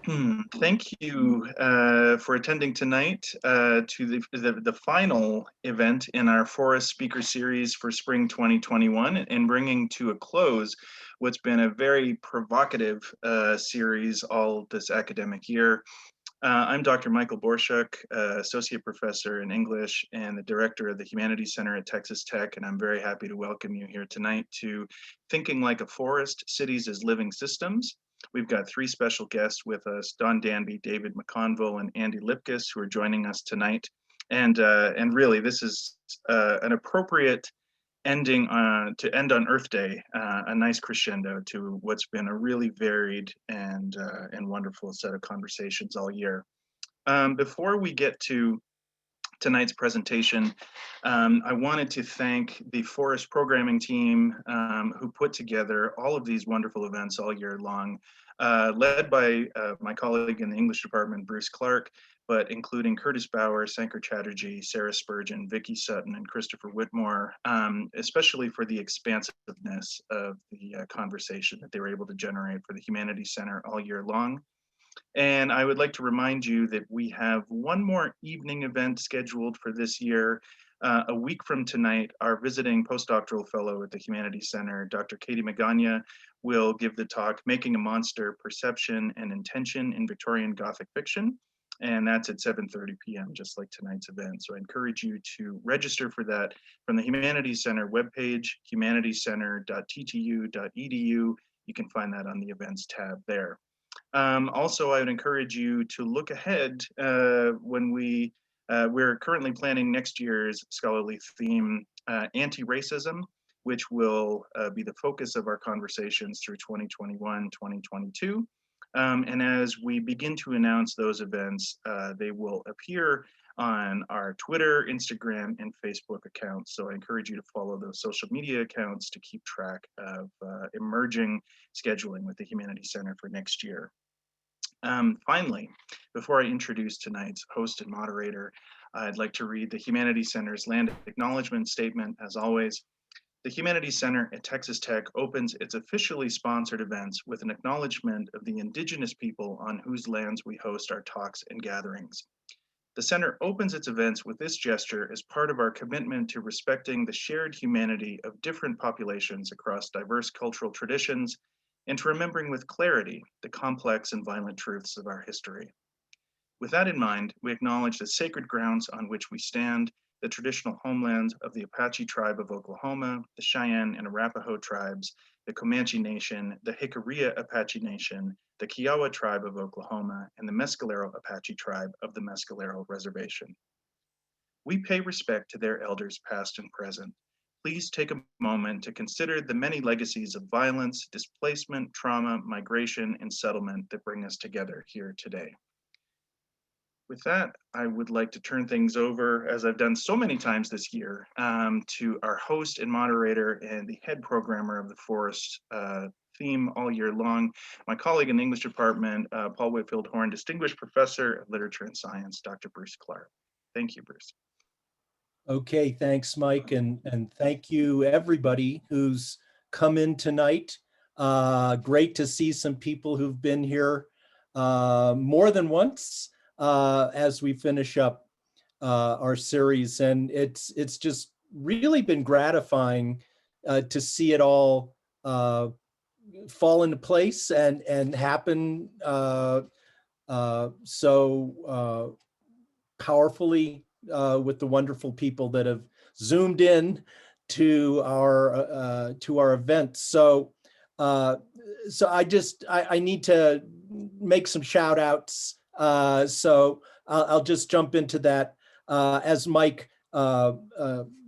Thank you for attending tonight to the final event in our Forest Speaker Series for Spring 2021 and bringing to a close what's been a very provocative series all this academic year. I'm Dr. Michael Borshuk, Associate Professor in English and the Director of the Humanities Center at Texas Tech, and I'm very happy to welcome you here tonight to Thinking Like a Forest, Cities as Living Systems. We've got three special guests with us, Don Danby, David McConville, and Andy Lipkis, who are joining us tonight. And really, this is an appropriate ending to end on Earth Day, a nice crescendo to what's been a really varied and wonderful set of conversations all year. Before we get to tonight's presentation, I wanted to thank the Forest programming team who put together all of these wonderful events all year long, led by my colleague in the English department, Bruce Clark, but including Curtis Bauer, Sankar Chatterjee, Sarah Spurgeon, Vicky Sutton, and Christopher Whitmore, especially for the expansiveness of the conversation that they were able to generate for the Humanities Center all year long. And I would like to remind you that we have one more evening event scheduled for this year. A week from tonight, our visiting postdoctoral fellow at the Humanities Center, Dr. Katie Magana, will give the talk, Making a Monster, Perception and Intention in Victorian Gothic Fiction. And that's at 7:30 p.m., just like tonight's event. So I encourage you to register for that from the Humanities Center webpage, humanitiescenter.ttu.edu. You can find that on the events tab there. Also, I would encourage you to look ahead when we're currently planning next year's scholarly theme, anti-racism, which will be the focus of our conversations through 2021, 2022. And as we begin to announce those events, they will appear on our Twitter, Instagram, and Facebook accounts. So I encourage you to follow those social media accounts to keep track of emerging scheduling with the Humanities Center for next year. Finally, before I introduce tonight's host and moderator, I'd like to read the Humanities Center's land acknowledgement statement. As always, the Humanities Center at Texas Tech opens its officially sponsored events with an acknowledgement of the indigenous people on whose lands we host our talks and gatherings. The center opens its events with this gesture as part of our commitment to respecting the shared humanity of different populations across diverse cultural traditions and to remembering with clarity the complex and violent truths of our history. With that in mind, we acknowledge the sacred grounds on which we stand, the traditional homelands of the Apache tribe of Oklahoma, the Cheyenne and Arapaho tribes, the Comanche Nation, the Jicarilla Apache Nation, the Kiowa tribe of Oklahoma, and the Mescalero Apache tribe of the Mescalero Reservation. We pay respect to their elders past and present. Please take a moment to consider the many legacies of violence, displacement, trauma, migration, and settlement that bring us together here today. With that, I would like to turn things over, as I've done so many times this year, to our host and moderator and the head programmer of the Forest theme all year long, my colleague in the English department, Paul Whitfield Horn, Distinguished Professor of Literature and Science, Dr. Bruce Clark. Thank you, Bruce. Okay, thanks, Mike, and thank you everybody who's come in tonight. Great to see some people who've been here more than once as we finish up our series, and it's just really been gratifying to see it all fall into place and happen so powerfully with the wonderful people that have zoomed in to our event. So I need to make some shout outs. So I'll just jump into that. As Mike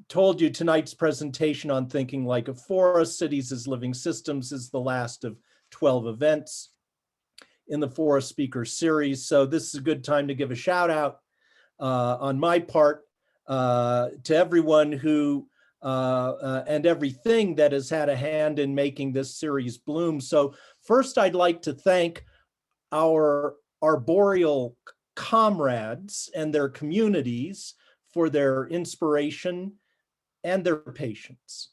told you, tonight's presentation on Thinking Like a Forest, Cities as Living Systems is the last of 12 events in the Forest Speaker Series. So this is a good time to give a shout out on my part to everyone who and everything that has had a hand in making this series bloom. So first, I'd like to thank our arboreal comrades and their communities for their inspiration and their patience.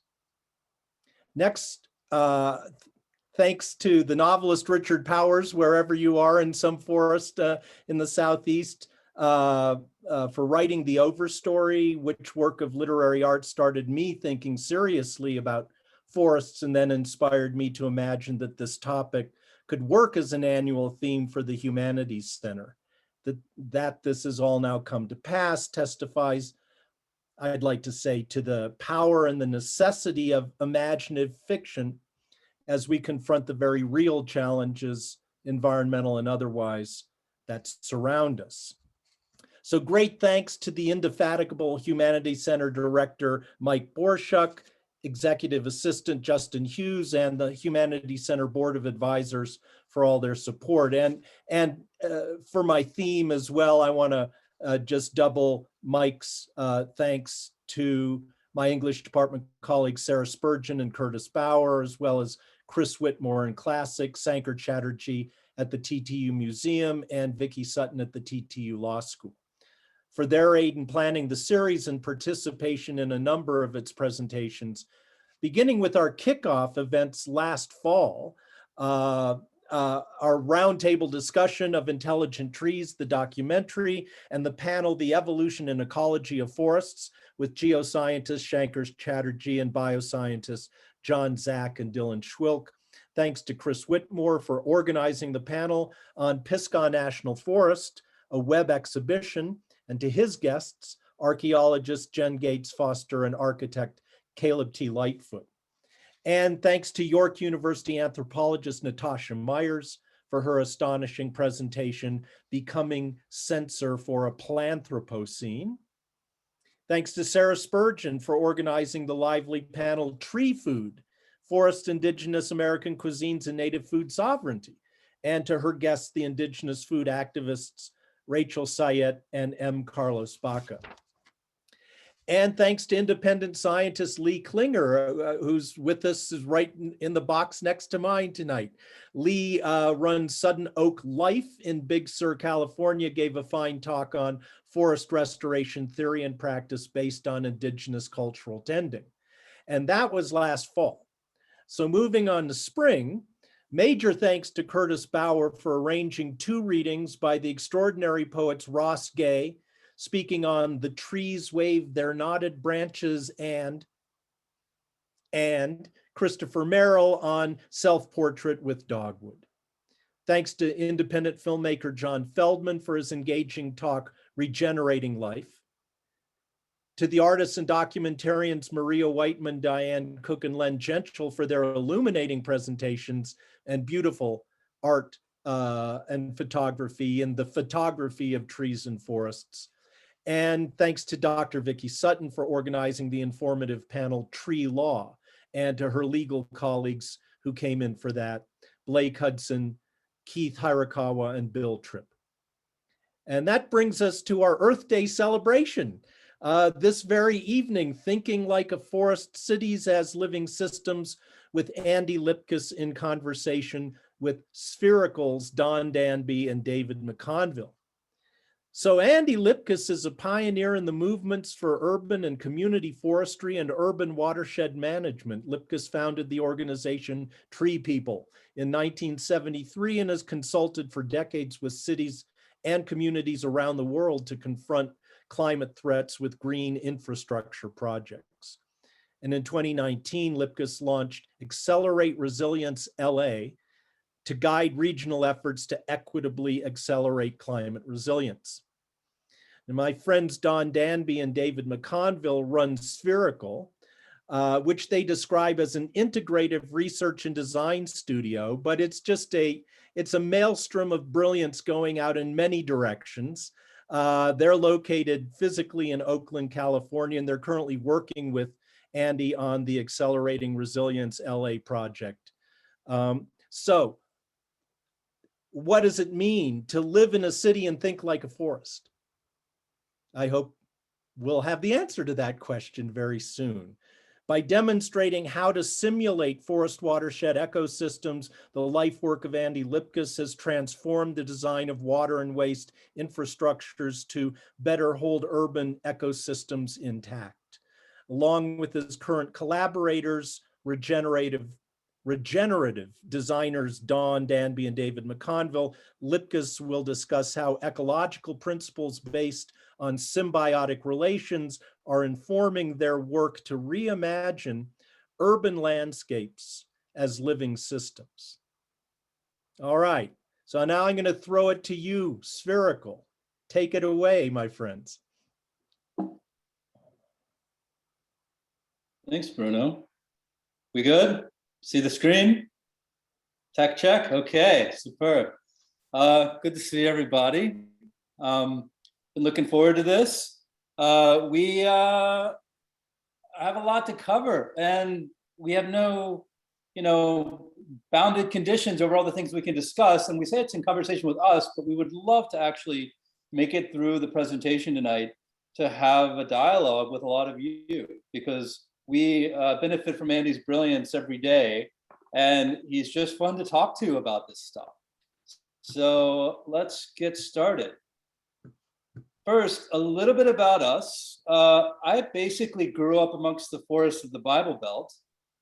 Next, thanks to the novelist Richard Powers, wherever you are in some forest in the Southeast, for writing the Overstory, which work of literary art started me thinking seriously about forests and then inspired me to imagine that this topic could work as an annual theme for the Humanities Center. That this has all now come to pass testifies, I'd like to say, to the power and the necessity of imaginative fiction as we confront the very real challenges, environmental and otherwise, that surround us. So great thanks to the indefatigable Humanities Center Director, Mike Borshuk, Executive Assistant Justin Hughes, and the Humanities Center Board of Advisors for all their support. And for my theme as well, I want to just double Mike's thanks to my English department colleagues Sarah Spurgeon and Curtis Bauer, as well as Chris Whitmore in Classics, Sankar Chatterjee at the TTU Museum, and Vicki Sutton at the TTU Law School, for their aid in planning the series and participation in a number of its presentations, beginning with our kickoff events last fall, our roundtable discussion of Intelligent Trees, the documentary, and the panel, The Evolution and Ecology of Forests, with geoscientist Sankar Chatterjee and bioscientists John Zach and Dylan Schwilk. Thanks to Chris Whitmore for organizing the panel on Pisgah National Forest, a web exhibition, and to his guests, archaeologist Jen Gates Foster and architect Caleb T. Lightfoot. And thanks to York University anthropologist Natasha Myers for her astonishing presentation, Becoming Censor for a Planthropocene. Thanks to Sarah Spurgeon for organizing the lively panel Tree Food, Forest Indigenous American Cuisines and Native Food Sovereignty, and to her guests, the indigenous food activists Rachel Sayet and M. Carlos Baca. And thanks to independent scientist Lee Klinger, who's with us, is right in the box next to mine tonight. Lee runs Sudden Oak Life in Big Sur, California, gave a fine talk on forest restoration theory and practice based on indigenous cultural tending. And that was last fall. So moving on to spring, major thanks to Curtis Bauer for arranging 2 readings by the extraordinary poets Ross Gay, speaking on The Trees Wave Their Knotted Branches, and Christopher Merrill on Self-Portrait with Dogwood. Thanks to independent filmmaker John Feldman for his engaging talk, Regenerating Life. To the artists and documentarians Maria Whiteman, Diane Cook, and Len Gentile for their illuminating presentations and beautiful art and photography in the photography of trees and forests. And thanks to Dr. Vicki Sutton for organizing the informative panel Tree Law, and to her legal colleagues who came in for that, Blake Hudson, Keith Hirakawa, and Bill Tripp. And that brings us to our Earth Day celebration. This very evening, Thinking Like a Forest, Cities as Living Systems, with Andy Lipkis in conversation with Spherical's Don Danby and David McConville. So Andy Lipkis is a pioneer in the movements for urban and community forestry and urban watershed management. Lipkis founded the organization TreePeople in 1973 and has consulted for decades with cities and communities around the world to confront climate threats with green infrastructure projects. And in 2019, Lipkis launched Accelerate Resilience LA to guide regional efforts to equitably accelerate climate resilience. And my friends Don Danby and David McConville run Spherical, which they describe as an integrative research and design studio, but it's a maelstrom of brilliance going out in many directions. They're located physically in Oakland, California, and they're currently working with Andy on the Accelerating Resilience LA project. So what does it mean to live in a city and think like a forest? I hope we'll have the answer to that question very soon. By demonstrating how to simulate forest watershed ecosystems, the life work of Andy Lipkis has transformed the design of water and waste infrastructures to better hold urban ecosystems intact. Along with his current collaborators, regenerative regenerative designers Dawn Danby and David McConville. Lipkis will discuss how ecological principles based on symbiotic relations are informing their work to reimagine urban landscapes as living systems. All right, so now I'm going to throw it to you, Spherical. Take it away, my friends. Thanks, Bruno. We good? See the screen? Tech check? Okay, superb. Good to see everybody. Been looking forward to this. We have a lot to cover, and we have no, bounded conditions over all the things we can discuss. And we say it's in conversation with us, but we would love to actually make it through the presentation tonight to have a dialogue with a lot of you, because we benefit from Andy's brilliance every day, and he's just fun to talk to about this stuff. So let's get started. First, a little bit about us. I basically grew up amongst the forests of the Bible Belt,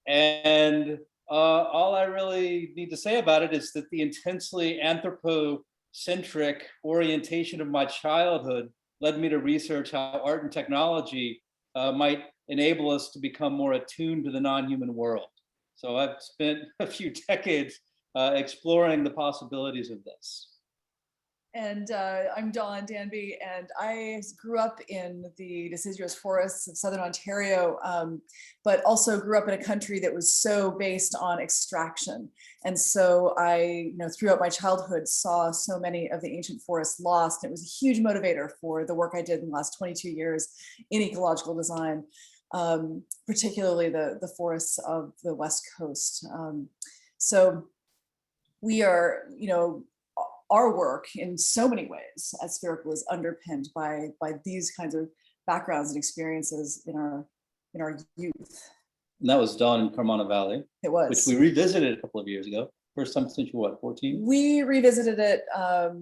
and all I really need to say about it is that the intensely anthropocentric orientation of my childhood led me to research how art and technology might enable us to become more attuned to the non-human world. So I've spent a few decades exploring the possibilities of this. And I'm Dawn Danby, and I grew up in the deciduous forests of Southern Ontario, but also grew up in a country that was so based on extraction. And so I, throughout my childhood, saw so many of the ancient forests lost. It was a huge motivator for the work I did in the last 22 years in ecological design, particularly the forests of the West Coast. So we are, our work in so many ways at Spherical is underpinned by these kinds of backgrounds and experiences in our youth. And that was Dawn in Carmona Valley. It was. Which we revisited a couple of years ago. First time since you, 14? We revisited it, a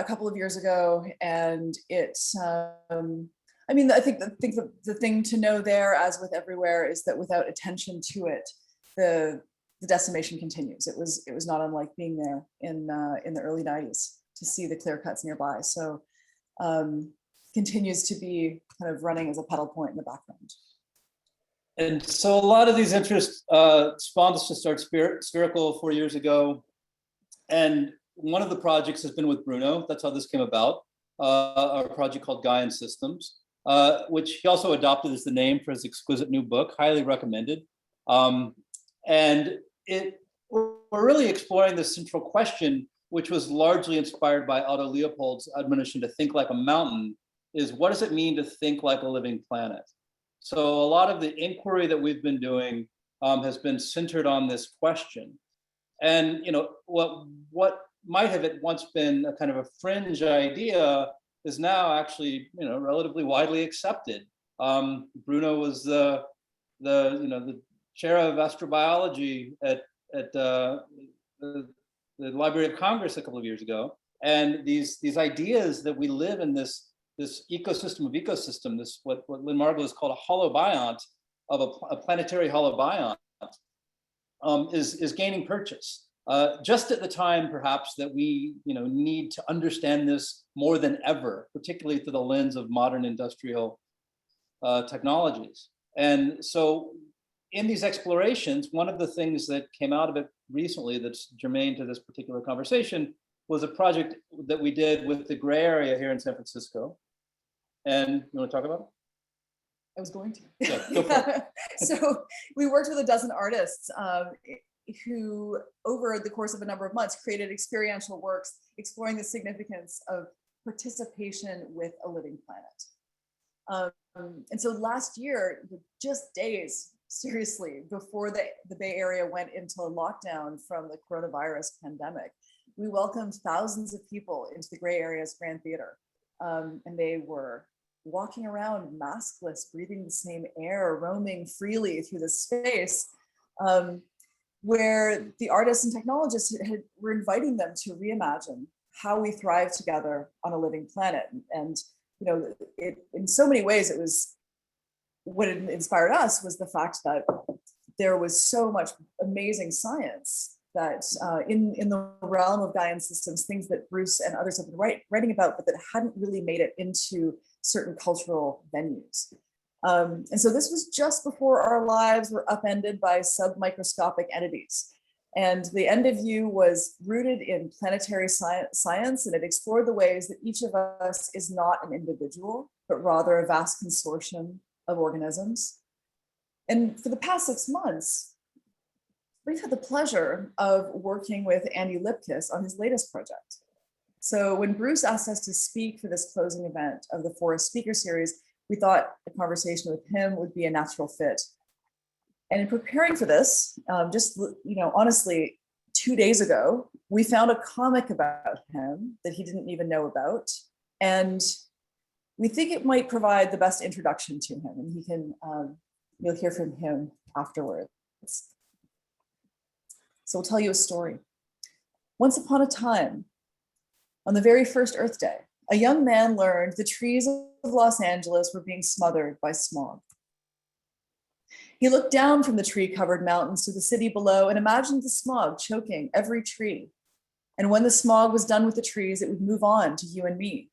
couple of years ago, and it's, I think the thing to know there, as with everywhere, is that without attention to it, the decimation continues. It was not unlike being there in the early 90s to see the clear cuts nearby. So continues to be kind of running as a pedal point in the background. And so a lot of these interests spawned us to start Spherical 4 years ago. And one of the projects has been with Bruno. That's how this came about. Our project called Gaian Systems, which he also adopted as the name for his exquisite new book, highly recommended. And we're really exploring this central question, which was largely inspired by Otto Leopold's admonition to think like a mountain, is what does it mean to think like a living planet? So a lot of the inquiry that we've been doing has been centered on this question. And what might have at once been a kind of a fringe idea is now actually relatively widely accepted. Bruno was the chair of astrobiology at the Library of Congress a couple of years ago, and these ideas that we live in this ecosystem of ecosystem, this what Lynn Margulis called a holobiont of a planetary holobiont, is gaining purchase. Just at the time, perhaps, that we need to understand this more than ever, particularly through the lens of modern industrial technologies. And so in these explorations, one of the things that came out of it recently that's germane to this particular conversation was a project that we did with the Gray Area here in San Francisco. And you want to talk about it? I was going to. Yeah, go for it. So we worked with a dozen artists who, over the course of a number of months, created experiential works exploring the significance of participation with a living planet. And so last year, just days, seriously, before the Bay Area went into lockdown from the coronavirus pandemic, we welcomed thousands of people into the Gray Area's Grand Theater. And they were walking around maskless, breathing the same air, roaming freely through the space, where the artists and technologists were inviting them to reimagine how we thrive together on a living planet. And in so many ways, it was what inspired us was the fact that there was so much amazing science that in the realm of Gaian systems, things that Bruce and others have been writing about, but that hadn't really made it into certain cultural venues. And so this was just before our lives were upended by submicroscopic entities. And the end of view was rooted in planetary science, and it explored the ways that each of us is not an individual, but rather a vast consortium of organisms. And for the past 6 months, we've had the pleasure of working with Andy Lipkis on his latest project. So when Bruce asked us to speak for this closing event of the Forest Speaker Series, we thought a conversation with him would be a natural fit. And in preparing for this, honestly, 2 days ago, we found a comic about him that he didn't even know about. And we think it might provide the best introduction to him, and he can, you'll hear from him afterwards. So we'll tell you a story. Once upon a time, on the very first Earth Day, a young man learned the trees of Los Angeles were being smothered by smog. He looked down from the tree-covered mountains to the city below and imagined the smog choking every tree. And when the smog was done with the trees, it would move on to you and me.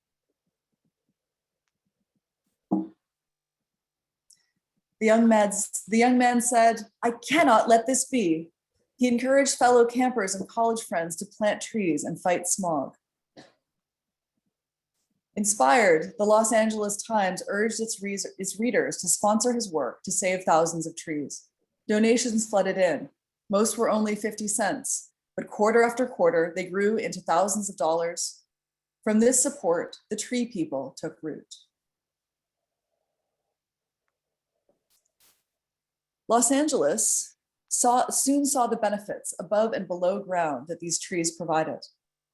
The young man said, "I cannot let this be." He encouraged fellow campers and college friends to plant trees and fight smog. Inspired, the Los Angeles Times urged its readers to sponsor his work to save thousands of trees. Donations flooded in. Most were only 50 cents, but quarter after quarter, they grew into thousands of dollars. From this support, the TreePeople took root. Los Angeles soon saw the benefits above and below ground that these trees provided.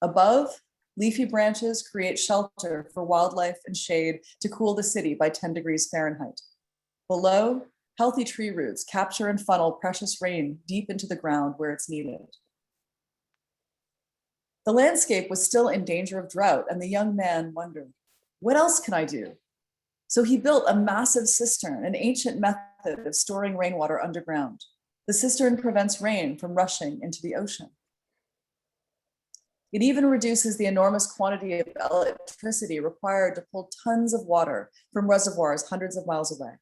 Above, leafy branches create shelter for wildlife and shade to cool the city by 10 degrees Fahrenheit. Below, healthy tree roots capture and funnel precious rain deep into the ground where it's needed. The landscape was still in danger of drought, and the young man wondered, what else can I do? So he built a massive cistern, an ancient method of storing rainwater underground. The cistern prevents rain from rushing into the ocean. It even reduces the enormous quantity of electricity required to pull tons of water from reservoirs hundreds of miles away.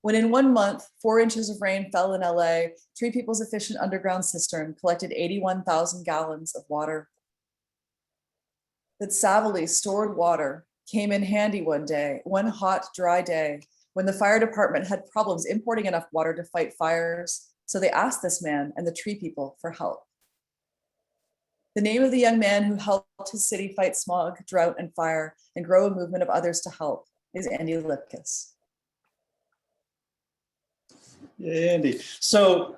When in 1 month, 4 inches of rain fell in LA, TreePeople's efficient underground cistern collected 81,000 gallons of water. That savvily stored water came in handy one day, one hot, dry day, when the fire department had problems importing enough water to fight fires. So they asked this man and the TreePeople for help. The name of the young man who helped his city fight smog, drought, and fire, and grow a movement of others to help is Andy Lipkis. Yeah, Andy. So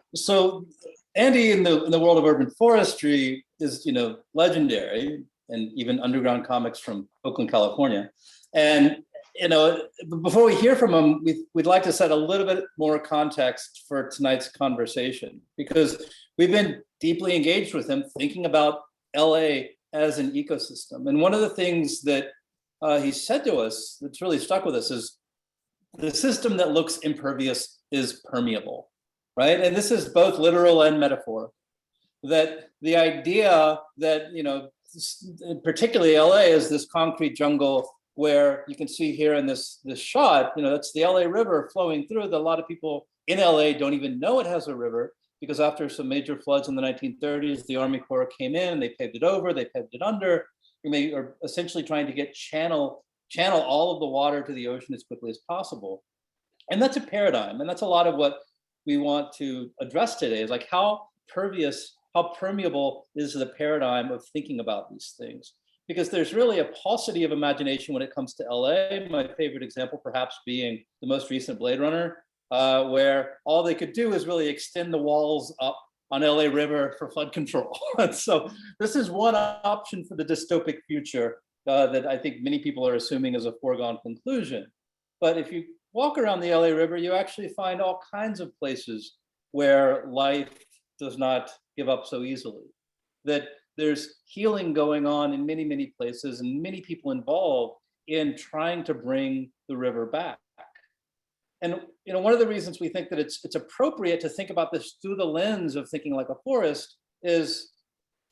Andy in the world of urban forestry is, legendary, and even underground comics from Oakland, California. And before we hear from him, we'd like to set a little bit more context for tonight's conversation, because we've been deeply engaged with him, thinking about LA as an ecosystem. And one of the things that he said to us that's really stuck with us is the system that looks impervious is permeable, right? And this is both literal and metaphor. That the idea that, particularly LA is this concrete jungle where you can see here in this shot, that's the LA River flowing through. That a lot of people in LA don't even know it has a river, because after some major floods in the 1930s, the Army Corps came in, they paved it over, they paved it under, and they are essentially trying to channel all of the water to the ocean as quickly as possible. And that's a paradigm, and that's a lot of what we want to address today, is like how permeable is the paradigm of thinking about these things. Because there's really a paucity of imagination when it comes to LA. My favorite example perhaps being the most recent Blade Runner, where all they could do is really extend the walls up on LA River for flood control. So this is one option for the dystopic future that I think many people are assuming is a foregone conclusion. But if you walk around the LA River, you actually find all kinds of places where life does not give up so easily. That there's healing going on in many, many places, and many people involved in trying to bring the river back. And one of the reasons we think that it's appropriate to think about this through the lens of thinking like a forest is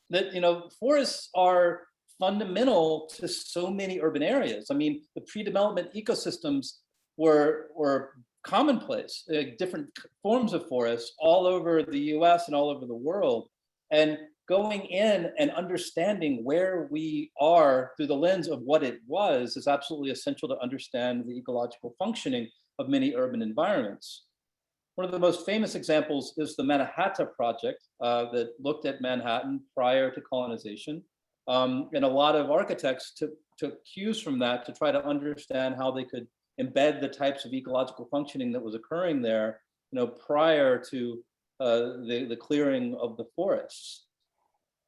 that forests are fundamental to so many urban areas. I mean, the pre-development ecosystems were commonplace, different forms of forests all over the US and all over the world. And going in and understanding where we are through the lens of what it was is absolutely essential to understand the ecological functioning of many urban environments. One of the most famous examples is the Manhattan Project that looked at Manhattan prior to colonization. And a lot of architects took cues from that to try to understand how they could embed the types of ecological functioning that was occurring there, prior to the clearing of the forests.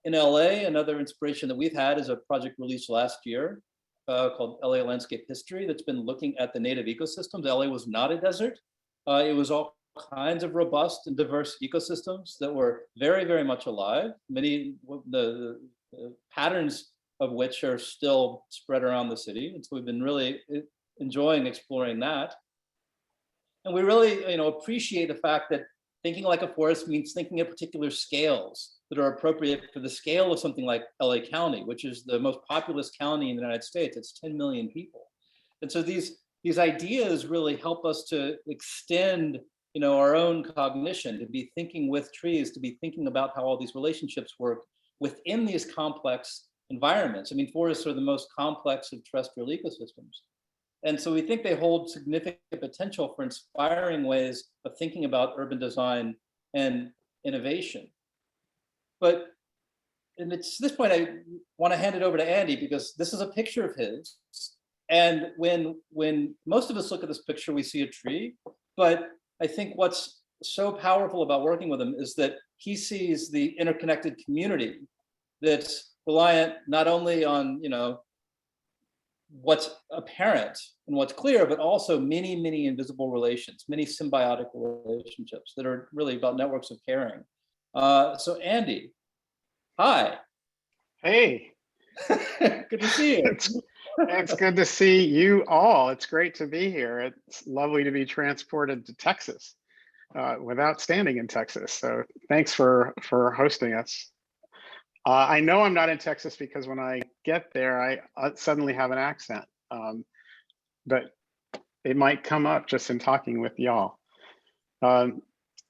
In LA, another inspiration that we've had is a project released last year called LA Landscape History that's been looking at the native ecosystems. LA was not a desert. It was all kinds of robust and diverse ecosystems that were very, very much alive. Many the patterns of which are still spread around the city. And so we've been really enjoying exploring that. And we really, appreciate the fact that thinking like a forest means thinking at particular scales that are appropriate for the scale of something like LA County, which is the most populous county in the United States. It's 10 million people. And so these ideas really help us to extend, our own cognition, to be thinking with trees, to be thinking about how all these relationships work within these complex environments. I mean, forests are the most complex of terrestrial ecosystems. And so we think they hold significant potential for inspiring ways of thinking about urban design and innovation. But and it's this point I want to hand it over to Andy, because this is a picture of his. And when most of us look at this picture, we see a tree. But I think what's so powerful about working with him is that he sees the interconnected community that's reliant not only on, what's apparent and what's clear, but also many, many invisible relations, many symbiotic relationships that are really about networks of caring. So Andy, hi. Hey. Good to see you. It's good to see you all. It's great to be here. It's lovely to be transported to Texas without standing in Texas. So thanks for hosting us. I know I'm not in Texas because when I get there, I suddenly have an accent, but it might come up just in talking with y'all.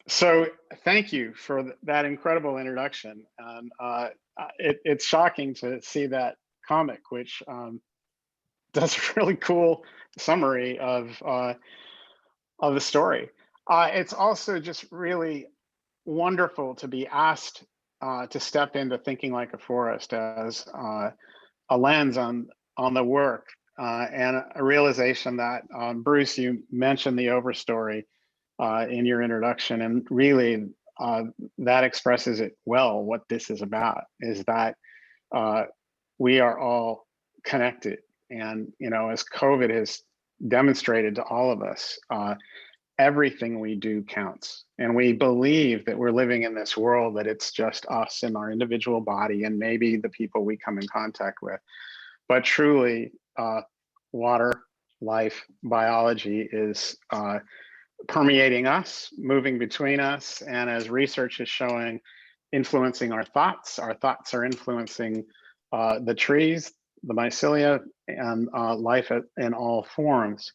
So thank you for that incredible introduction. And it's shocking to see that comic, which does a really cool summary of the story. It's also just really wonderful to be asked to step into thinking like a forest as a lens on the work and a realization that Bruce, you mentioned the overstory in your introduction, and really that expresses it well. What this is about is that we are all connected, and as COVID has demonstrated to all of us, everything we do counts. And we believe that we're living in this world, that it's just us and our individual body and maybe the people we come in contact with. But truly, water, life, biology is permeating us, moving between us. And as research is showing, influencing our thoughts. Our thoughts are influencing the trees, the mycelia, and life in all forms.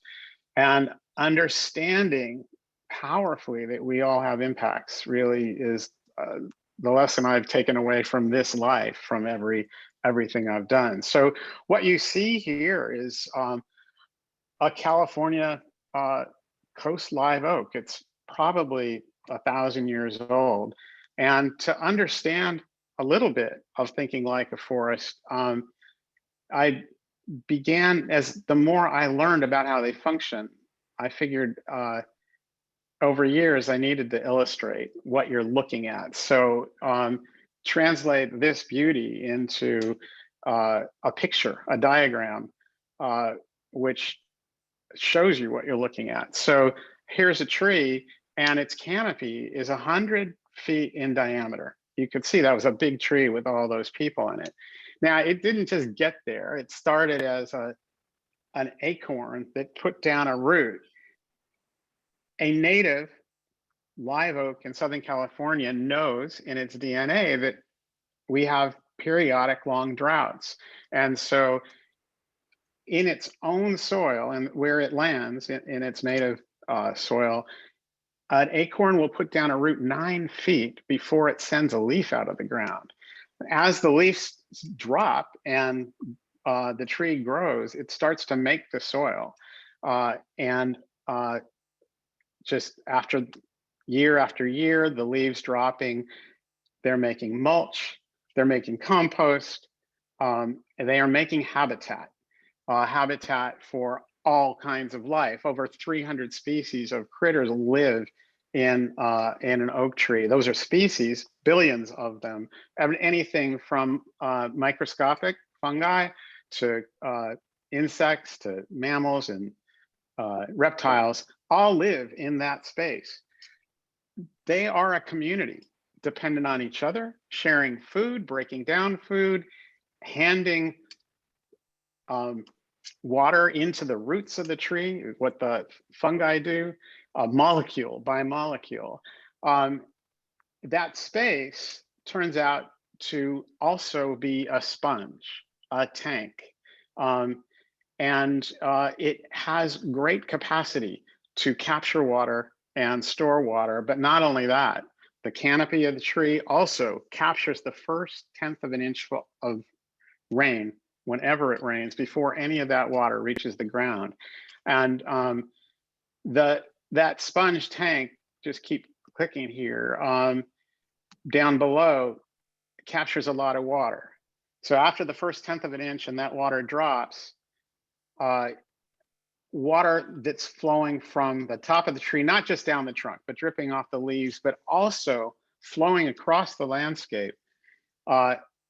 And understanding powerfully that we all have impacts really is the lesson I've taken away from this life, from everything I've done. So what you see here is a California coast live oak. It's probably 1,000 years old. And to understand a little bit of thinking like a forest, I began, as the more I learned about how they function, I figured over years I needed to illustrate what you're looking at. So translate this beauty into a picture, a diagram, which shows you what you're looking at. So here's a tree, and its canopy is 100 feet in diameter. You could see that was a big tree with all those people in it. Now, it didn't just get there. It started as an acorn that put down a root. A native live oak in Southern California knows in its DNA that we have periodic long droughts. And so in its own soil and where it lands in its native soil, an acorn will put down a root 9 feet before it sends a leaf out of the ground. As the leaves drop and the tree grows, it starts to make the soil. Just after year, the leaves dropping, they're making mulch, they're making compost, they are making habitat for all kinds of life. Over 300 species of critters live in an oak tree. Those are species, billions of them. Anything from microscopic fungi to insects to mammals and reptiles all live in that space. They are a community dependent on each other, sharing food, breaking down food, handing water into the roots of the tree, what the fungi do, molecule by molecule. That space turns out to also be a sponge, a tank. And it has great capacity to capture water and store water. But not only that, the canopy of the tree also captures the first 1/10 of an inch of rain whenever it rains before any of that water reaches the ground. And that sponge tank, just keep clicking here, down below, captures a lot of water. So after the first 1/10 of an inch and that water drops, water that's flowing from the top of the tree, not just down the trunk, but dripping off the leaves, but also flowing across the landscape,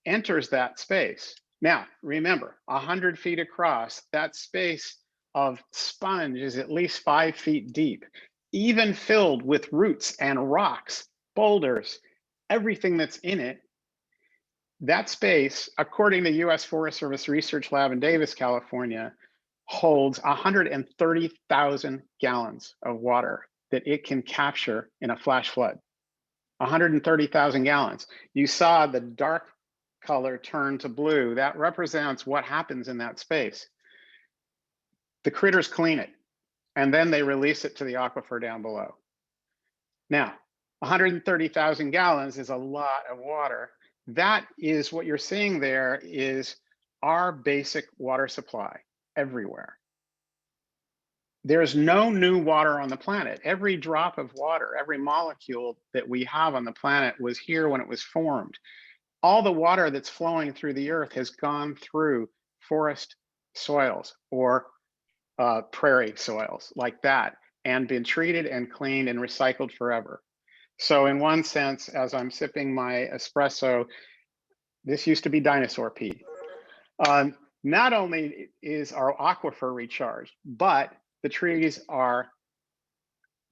enters that space. Now, remember, 100 feet across, that space of sponge is at least 5 feet deep, even filled with roots and rocks, boulders, everything that's in it. That space, according to US Forest Service Research Lab in Davis, California, holds 130,000 gallons of water that it can capture in a flash flood. 130,000 gallons. You saw the dark color turn to blue. That represents what happens in that space. The critters clean it, and then they release it to the aquifer down below. Now, 130,000 gallons is a lot of water. That is what you're seeing there is our basic water supply everywhere. There's no new water on the planet. Every drop of water, every molecule that we have on the planet was here when it was formed. All the water that's flowing through the earth has gone through forest soils or prairie soils like that and been treated and cleaned and recycled forever. So in one sense, as I'm sipping my espresso, this used to be dinosaur pee. Not only is our aquifer recharged, but the trees are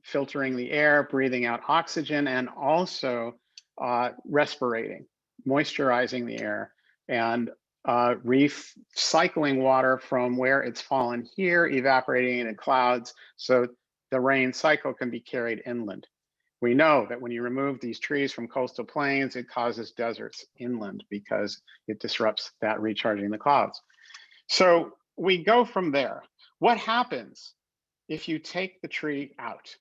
filtering the air, breathing out oxygen, and also respirating, moisturizing the air, and recycling water from where it's fallen here, evaporating it in clouds, so the rain cycle can be carried inland. We know that when you remove these trees from coastal plains, it causes deserts inland because it disrupts that recharging the clouds. So we go from there. What happens if you take the tree out?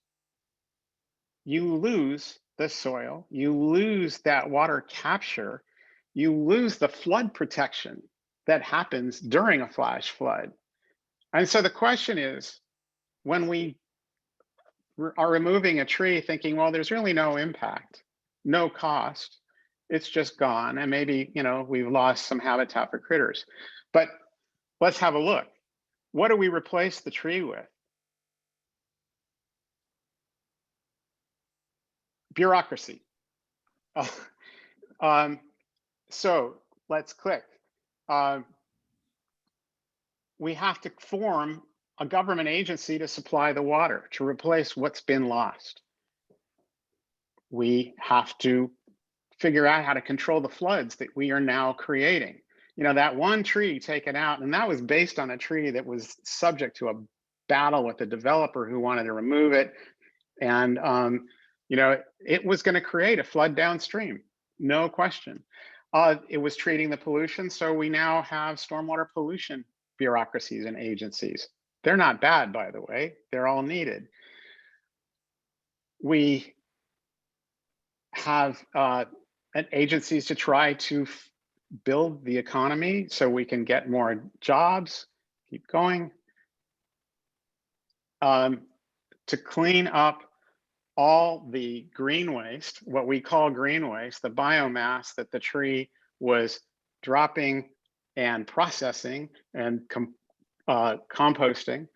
You lose the soil, you lose that water capture, you lose the flood protection that happens during a flash flood. And so the question is, when we are removing a tree thinking, well, there's really no impact, no cost, it's just gone, and maybe, you know, we've lost some habitat for critters. But let's have a look. What do we replace the tree with? Bureaucracy. So let's click. We have to form a government agency to supply the water, to replace what's been lost. We have to figure out how to control the floods that we are now creating. You know, that one tree taken out, and that was based on a tree that was subject to a battle with the developer who wanted to remove it. And, you know, it was going to create a flood downstream, no question. It was treating the pollution. So we now have stormwater pollution bureaucracies and agencies. They're not bad, by the way, they're all needed. We have agencies to try to build the economy so we can get more jobs, keep going, to clean up all the green waste, what we call green waste, the biomass that the tree was dropping and processing and composting.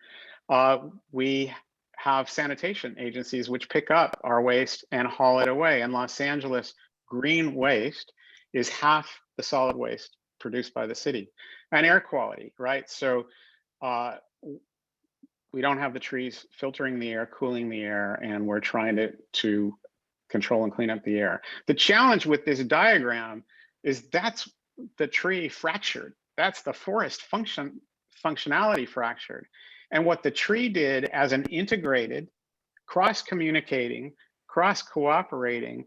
We have sanitation agencies which pick up our waste and haul it away. In Los Angeles, green waste is half the solid waste produced by the city. And air quality, right? So we don't have the trees filtering the air, cooling the air, and we're trying to control and clean up the air. The challenge with this diagram is that's the tree fractured. That's the forest functionality fractured. And what the tree did as an integrated, cross-communicating, cross-cooperating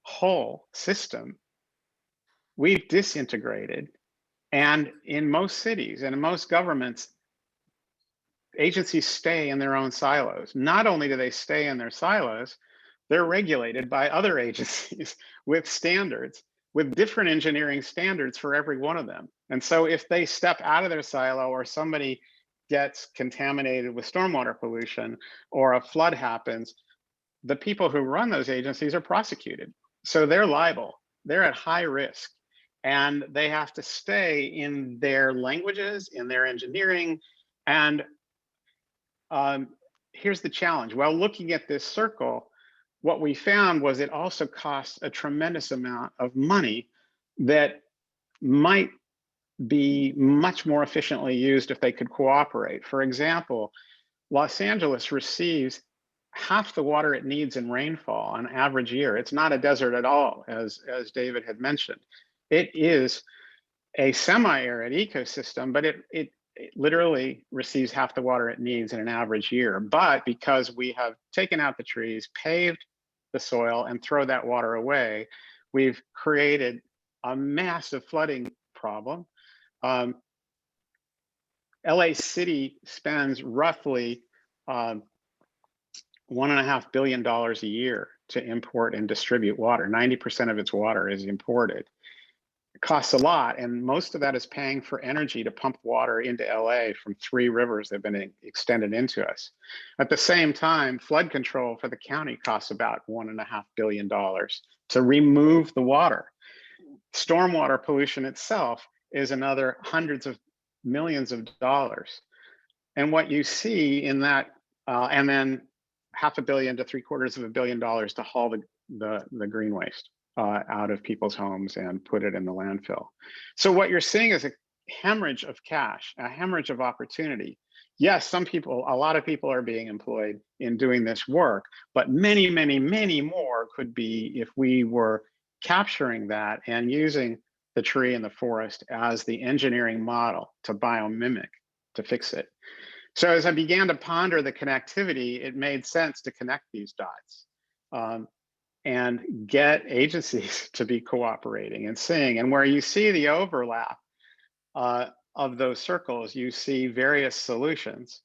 whole system, we've disintegrated. And in most cities and in most governments, agencies stay in their own silos. Not only do they stay in their silos, they're regulated by other agencies with standards, with different engineering standards for every one of them. And so if they step out of their silo or somebody gets contaminated with stormwater pollution or a flood happens, the people who run those agencies are prosecuted. So they're liable, they're at high risk, and they have to stay in their languages, in their engineering. And here's the challenge. While looking at this circle, what we found was it also costs a tremendous amount of money that might be much more efficiently used if they could cooperate. For example, Los Angeles receives half the water it needs in rainfall on average year. It's not a desert at all, as David had mentioned. It is a semi-arid ecosystem, but it literally receives half the water it needs in an average year. But because we have taken out the trees, paved the soil, and throw that water away, we've created a massive flooding problem. LA City spends roughly $1.5 billion a year to import and distribute water. 90% of its water is imported. It costs a lot, and most of that is paying for energy to pump water into LA from 3 rivers that have been extended into us. At the same time, flood control for the county costs about $1.5 billion to remove the water. Stormwater pollution itself is another hundreds of millions of dollars. And what you see in that, and then $500 million to $750 million to haul the green waste out of people's homes and put it in the landfill. So what you're seeing is a hemorrhage of cash, a hemorrhage of opportunity. Yes, a lot of people are being employed in doing this work, but many, many, many more could be if we were capturing that and using the tree and the forest as the engineering model to biomimic, to fix it. So as I began to ponder the connectivity, it made sense to connect these dots and get agencies to be cooperating and seeing. And where you see the overlap of those circles, you see various solutions,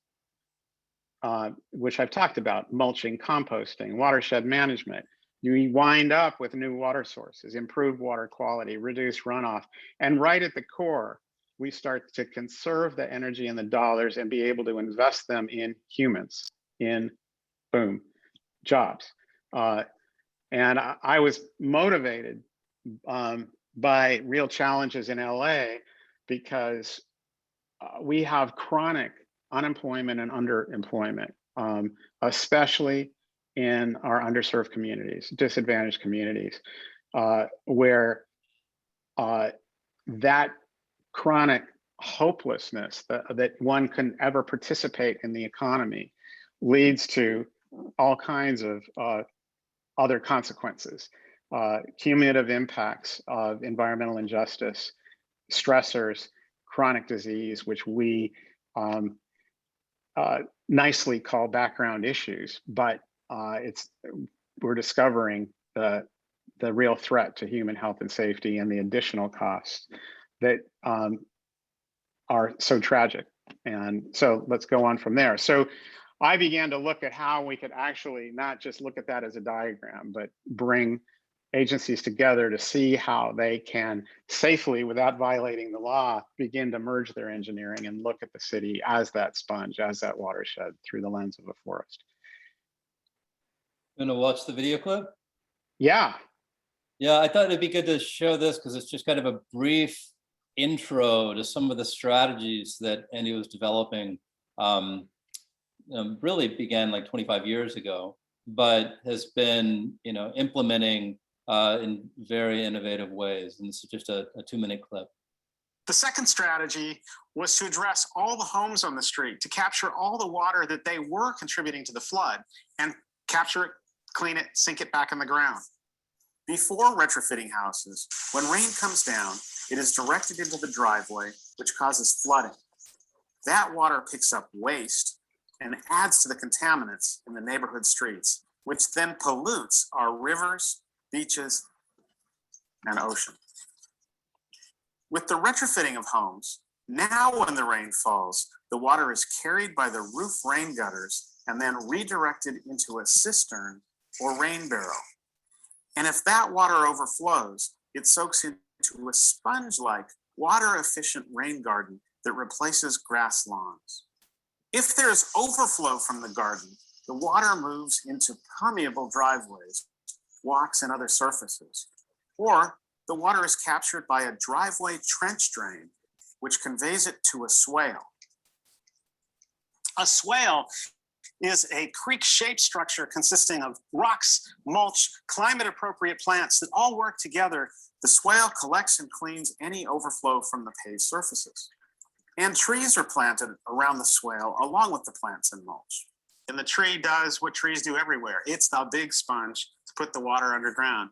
which I've talked about: mulching, composting, watershed management. You wind up with new water sources, improved water quality, reduced runoff. And right at the core, we start to conserve the energy and the dollars and be able to invest them in humans, in, boom, jobs. And I was motivated by real challenges in LA because we have chronic unemployment and underemployment, especially in our underserved communities, disadvantaged communities, where that chronic hopelessness that one can ever participate in the economy leads to all kinds of other consequences, cumulative impacts of environmental injustice, stressors, chronic disease, which we nicely call background issues, but we're discovering the real threat to human health and safety and the additional costs that are so tragic. And so let's go on from there. So I began to look at how we could actually not just look at that as a diagram, but bring agencies together to see how they can safely, without violating the law, begin to merge their engineering and look at the city as that sponge, as that watershed through the lens of a forest. Gonna watch the video clip? Yeah. Yeah, I thought it'd be good to show this because it's just kind of a brief intro to some of the strategies that Andy was developing. Really began like 25 years ago, but has been, implementing in very innovative ways. And this is just a 2-minute clip. The second strategy was to address all the homes on the street, to capture all the water that they were contributing to the flood and capture it, clean it, sink it back in the ground. Before retrofitting houses, when rain comes down, it is directed into the driveway, which causes flooding. That water picks up waste and adds to the contaminants in the neighborhood streets, which then pollutes our rivers, beaches, and ocean. With the retrofitting of homes, now when the rain falls, the water is carried by the roof rain gutters and then redirected into a cistern or rain barrel. And if that water overflows, it soaks into a sponge-like, water-efficient rain garden that replaces grass lawns. If there's overflow from the garden, the water moves into permeable driveways, walks, and other surfaces. Or the water is captured by a driveway trench drain, which conveys it to a swale. A swale is a creek-shaped structure consisting of rocks, mulch, climate-appropriate plants that all work together. The swale collects and cleans any overflow from the paved surfaces. And trees are planted around the swale along with the plants and mulch. And the tree does what trees do everywhere. It's the big sponge to put the water underground.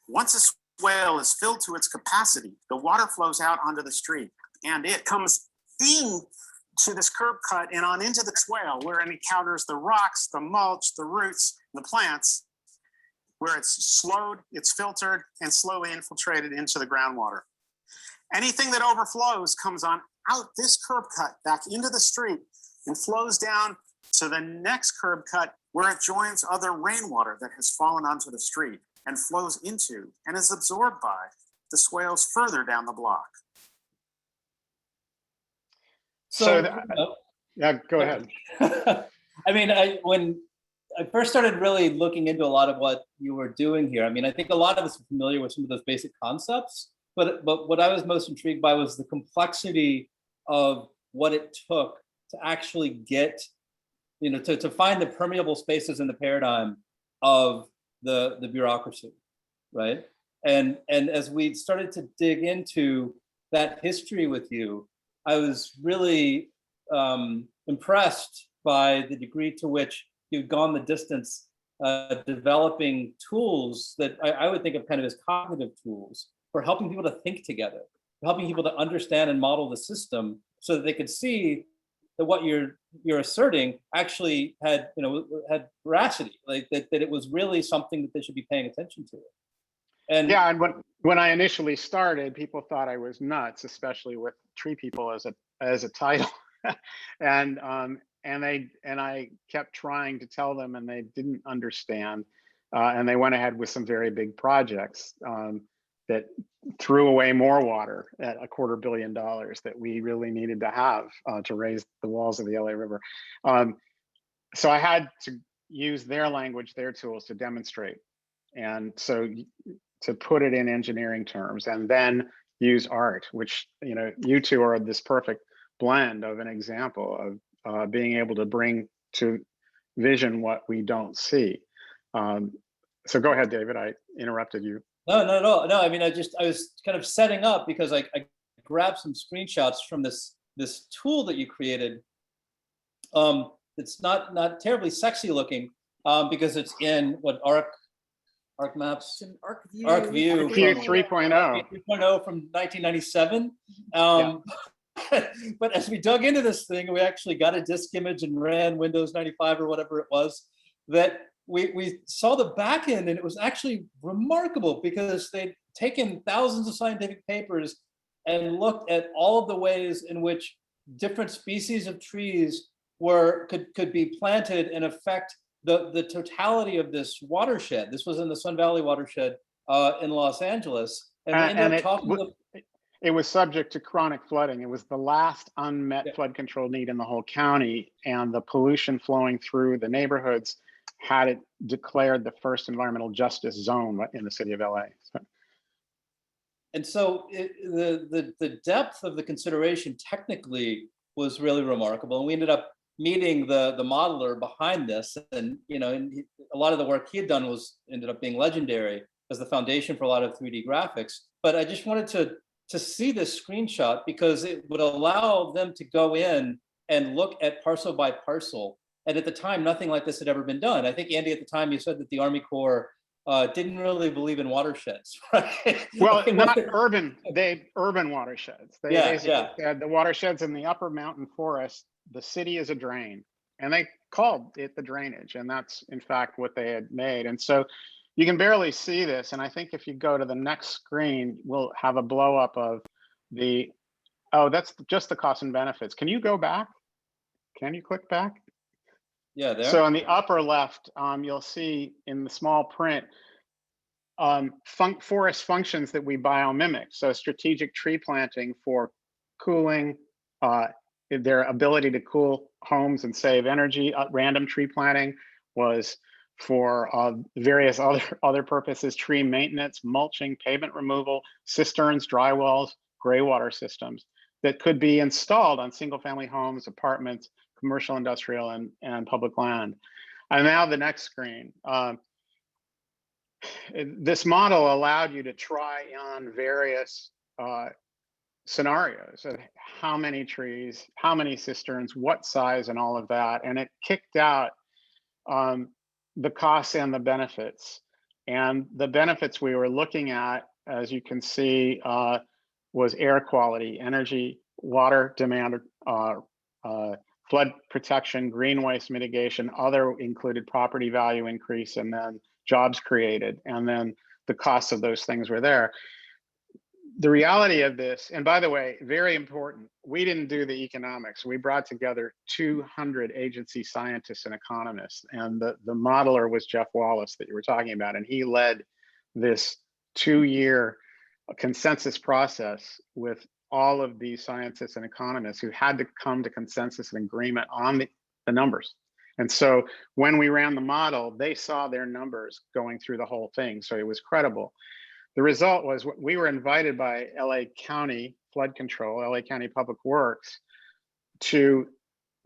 Once a swale is filled to its capacity, the water flows out onto the street and it comes in to this curb cut and on into the swale where it encounters the rocks, the mulch, the roots, the plants, where it's slowed, it's filtered, and slowly infiltrated into the groundwater. Anything that overflows comes on out this curb cut back into the street and flows down to the next curb cut where it joins other rainwater that has fallen onto the street and flows into and is absorbed by the swales further down the block. Yeah, go ahead. I mean, when I first started really looking into a lot of what you were doing here, I mean, I think a lot of us are familiar with some of those basic concepts, but what I was most intrigued by was the complexity of what it took to actually get, to find the permeable spaces in the paradigm of the bureaucracy, right? And as we started to dig into that history with you, I was really impressed by the degree to which you've gone the distance developing tools that I would think of kind of as cognitive tools for helping people to think together, helping people to understand and model the system so that they could see that what you're asserting actually had veracity, like that it was really something that they should be paying attention to. And yeah, and when I initially started, people thought I was nuts, especially with TreePeople as a title, and I kept trying to tell them, and they didn't understand, and they went ahead with some very big projects that threw away more water at $250 million that we really needed to have to raise the walls of the LA River. So I had to use their language, their tools to demonstrate, and so to put it in engineering terms, and then use art, which you two are this perfect blend of an example of being able to bring to vision what we don't see. So go ahead, David. I interrupted you. No, not at all. No, I mean, I was kind of setting up because I grabbed some screenshots from this tool that you created. It's not terribly sexy looking because it's in what Arc Maps, ArcView 3.0 3.0 from 1997. But as we dug into this thing, we actually got a disk image and ran Windows 95 or whatever it was. That we saw the back end, and it was actually remarkable because they'd taken thousands of scientific papers and looked at all of the ways in which different species of trees could be planted and affect the totality of this watershed. This was in the Sun Valley watershed in Los Angeles, and we ended up talking to them. It was subject to chronic flooding. It was the last unmet flood control need in the whole county, and the pollution flowing through the neighborhoods had it declared the first environmental justice zone in the city of LA. So. And so the depth of the consideration technically was really remarkable. And we ended up meeting the modeler behind this. And, and a lot of the work he had done ended up being legendary as the foundation for a lot of 3D graphics. But I just wanted to see this screenshot because it would allow them to go in and look at parcel by parcel. And at the time, nothing like this had ever been done. I think, Andy, at the time you said that the Army Corps didn't really believe in watersheds, right? Well, not urban, urban watersheds. They basically said the watersheds in the upper mountain forest, the city is a drain. And they called it the drainage. And that's in fact what they had made. And so you can barely see this. And I think if you go to the next screen, we'll have a blow up of that's just the costs and benefits. Can you go back? Can you click back? Yeah, there. So on the upper left, you'll see in the small print, forest functions that we biomimic. So strategic tree planting for cooling, their ability to cool homes and save energy. Random tree planting was for various other purposes, tree maintenance, mulching, pavement removal, cisterns, dry wells, gray water systems that could be installed on single family homes, apartments, commercial, industrial, and public land. And now the next screen. This model allowed you to try on various scenarios of how many trees, how many cisterns, what size, and all of that. And it kicked out the costs and the benefits. And the benefits we were looking at, as you can see, was air quality, energy, water demand, flood protection, green waste mitigation, other included property value increase, and then jobs created. And then the costs of those things were there. The reality of this, and by the way, very important, we didn't do the economics. We brought together 200 agency scientists and economists. And the modeler was Jeff Wallace that you were talking about. And he led this 2-year consensus process with all of these scientists and economists who had to come to consensus and agreement on the numbers. And so when we ran the model, they saw their numbers going through the whole thing. So it was credible. The result was we were invited by LA County Flood Control, LA County Public Works, to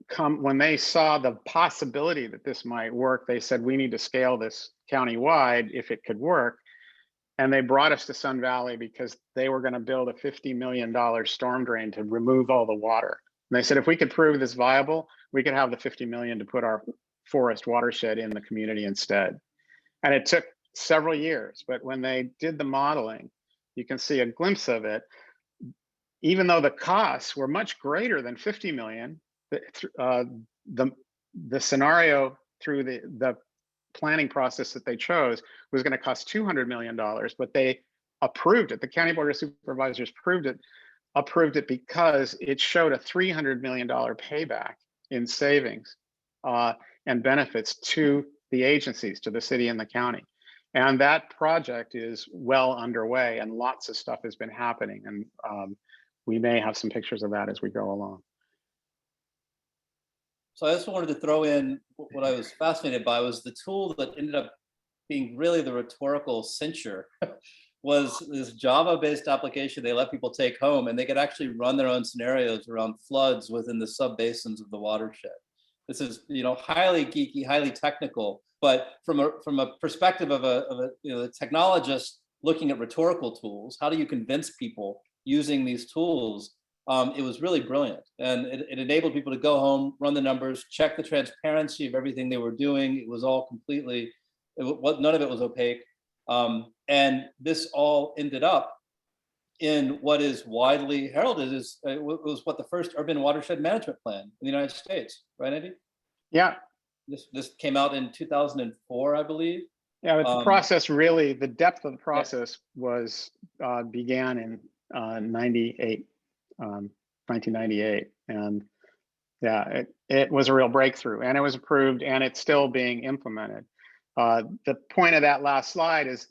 come. When they saw the possibility that this might work, they said, we need to scale this countywide if it could work. And they brought us to Sun Valley because they were going to build a $50 million storm drain to remove all the water. And they said, if we could prove this viable, we could have the 50 million to put our forest watershed in the community instead. And it took several years, but when they did the modeling, you can see a glimpse of it. Even though the costs were much greater than 50 million, the scenario through the planning process that they chose was going to cost $200 million, but they approved it. The County Board of Supervisors approved it because it showed a $300 million payback in savings and benefits to the agencies, to the city and the county. And that project is well underway and lots of stuff has been happening. And we may have some pictures of that as we go along. So I just wanted to throw in what I was fascinated by was the tool that ended up being really the rhetorical censure was this Java-based application they let people take home, and they could actually run their own scenarios around floods within the sub-basins of the watershed. This is, highly geeky, highly technical, but from a perspective of a technologist looking at rhetorical tools, how do you convince people using these tools? It was really brilliant, and it enabled people to go home, run the numbers, check the transparency of everything they were doing. It was all completely, none of it was opaque. And this all ended up in what is widely heralded as was what the first urban watershed management plan in the United States, right, Andy? Yeah, This came out in 2004, I believe. Yeah, but the process really, the depth of the process was began in 1998, and yeah, it was a real breakthrough, and it was approved, and it's still being implemented. The point of that last slide is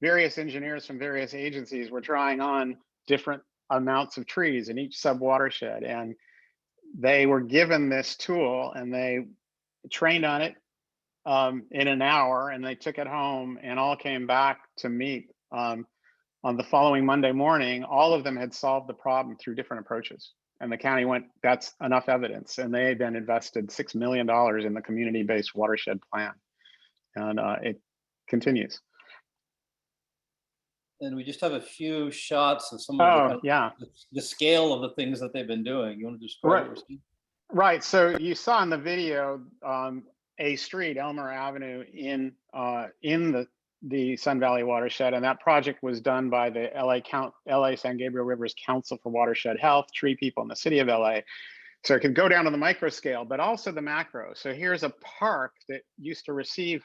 various engineers from various agencies were trying on different amounts of trees in each sub-watershed, and they were given this tool, and they trained on it in an hour, and they took it home and all came back to meet on the following Monday morning. All of them had solved the problem through different approaches. And the county went, that's enough evidence. And they then invested $6 million in the community-based watershed plan. And it continues. And we just have a few shots of some of the scale of the things that they've been doing. You want to describe it? Right. So you saw in the video a street, Elmer Avenue, in the Sun Valley watershed, and that project was done by the LA San Gabriel Rivers Council for Watershed Health, TreePeople in the city of LA. So it could go down to the micro scale, but also the macro. So here's a park that used to receive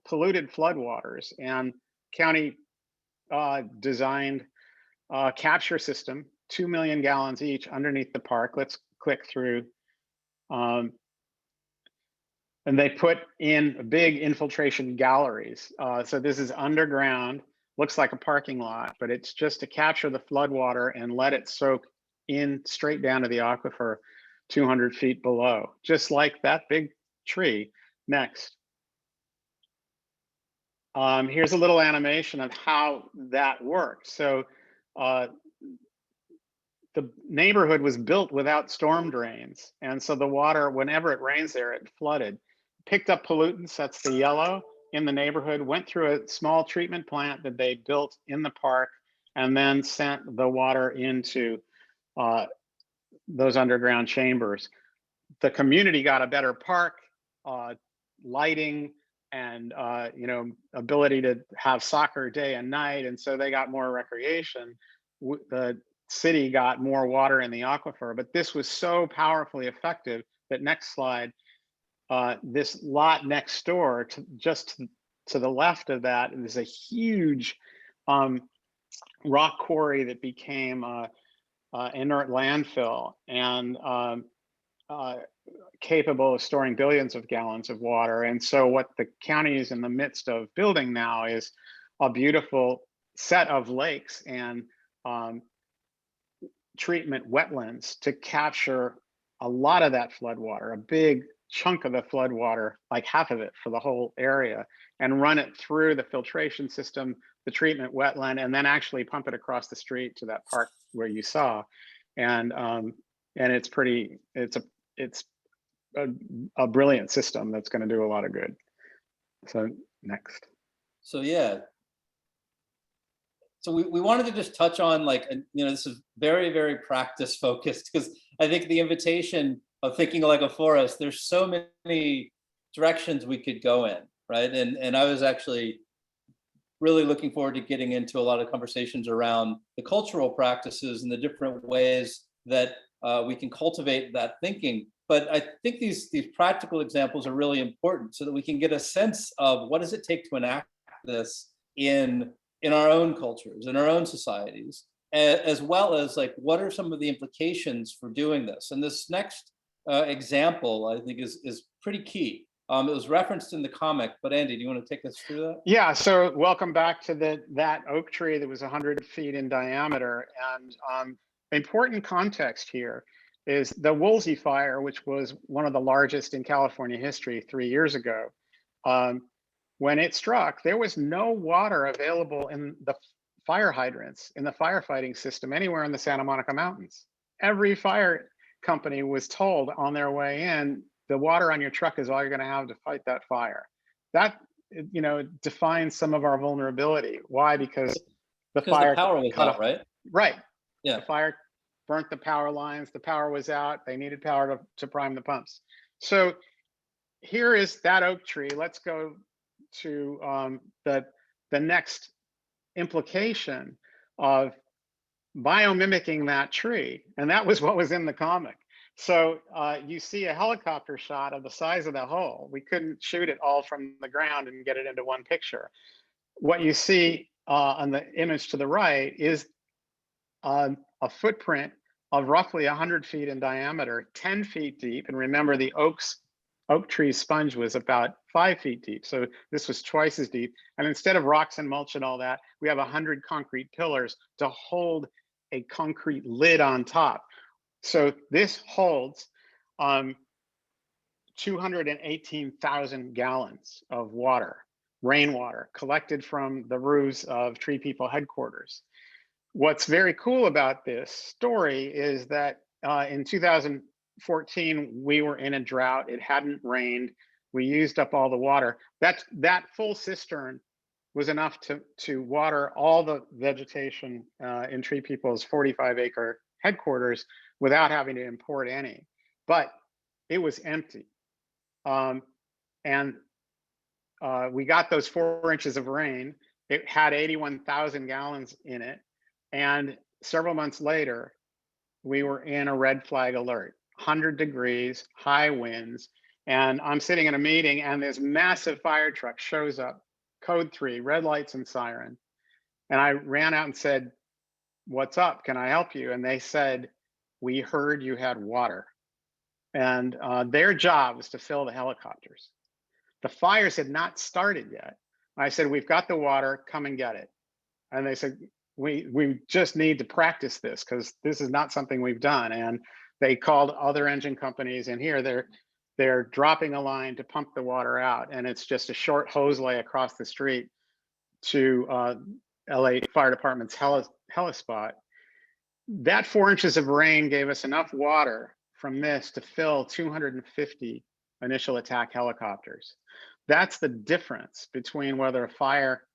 polluted floodwaters, and county designed a capture system, 2 million gallons each underneath the park. Let's click through. And they put in big infiltration galleries. So this is underground, looks like a parking lot, but it's just to capture the floodwater and let it soak in straight down to the aquifer 200 feet below, just like that big tree. Next. Here's a little animation of how that worked. So the neighborhood was built without storm drains. And so the water, whenever it rains there, it flooded. Picked up pollutants, that's the yellow, in the neighborhood, went through a small treatment plant that they built in the park, and then sent the water into those underground chambers. The community got a better park, lighting, and ability to have soccer day and night, and so they got more recreation. The city got more water in the aquifer, but this was so powerfully effective that, next slide, this lot next door, to the left of that, is a huge rock quarry that became inert landfill, and capable of storing billions of gallons of water. And so what the county is in the midst of building now is a beautiful set of lakes and treatment wetlands to capture a lot of that floodwater, a big chunk of the floodwater, like half of it for the whole area, and run it through the filtration system, the treatment wetland, and then actually pump it across the street to that park where you saw. And it's a brilliant system that's going to do a lot of good. So next. So yeah. So we wanted to just touch on, like, this is very, very practice focused, because I think the invitation of thinking like a forest, there's so many directions we could go in, right? And I was actually really looking forward to getting into a lot of conversations around the cultural practices and the different ways that we can cultivate that thinking. But I think these practical examples are really important so that we can get a sense of what does it take to enact this in our own cultures, in our own societies, as well as, like, what are some of the implications for doing this? And this next example, I think, is pretty key. It was referenced in the comic, but Andy, do you want to take us through that? Yeah, so welcome back to that oak tree that was 100 feet in diameter. And important context here is the Woolsey fire, which was one of the largest in California history 3 years ago. When it struck, there was no water available in the fire hydrants, in the firefighting system anywhere in the Santa Monica Mountains. Every fire company was told on their way in, the water on your truck is all you're going to have to fight that fire. That, defines some of our vulnerability. Why? Because the fire, the power was out, right? Right. Yeah. The fire burnt the power lines. The power was out. They needed power to prime the pumps. So here is that oak tree. Let's go to the next implication of biomimicking that tree. And that was what was in the comic. So you see a helicopter shot of the size of the hole. We couldn't shoot it all from the ground and get it into one picture. What you see on the image to the right is a footprint of roughly 100 feet in diameter, 10 feet deep. And remember, the oak tree sponge was about 5 feet deep. So this was twice as deep. And instead of rocks and mulch and all that, we have 100 concrete pillars to hold a concrete lid on top. So this holds 218,000 gallons of water, rainwater, collected from the roofs of TreePeople headquarters. What's very cool about this story is that in 2014, we were in a drought. It hadn't rained. We used up all the water. That full cistern was enough to water all the vegetation in TreePeople's 45-acre headquarters without having to import any. But it was empty. And we got those 4 inches of rain. It had 81,000 gallons in it. And several months later, we were in a red flag alert, 100 degrees, high winds. And I'm sitting in a meeting and this massive fire truck shows up, code 3, red lights and siren. And I ran out and said, "What's up? Can I help you?" And they said, "We heard you had water." And their job was to fill the helicopters. The fires had not started yet. I said, "We've got the water, come and get it." And they said, we just need to practice this because this is not something we've done. And they called other engine companies, and here they're dropping a line to pump the water out. And it's just a short hose lay across the street to LA Fire Department's helispot. That 4 inches of rain gave us enough water from this to fill 250 initial attack helicopters. That's the difference between whether a fire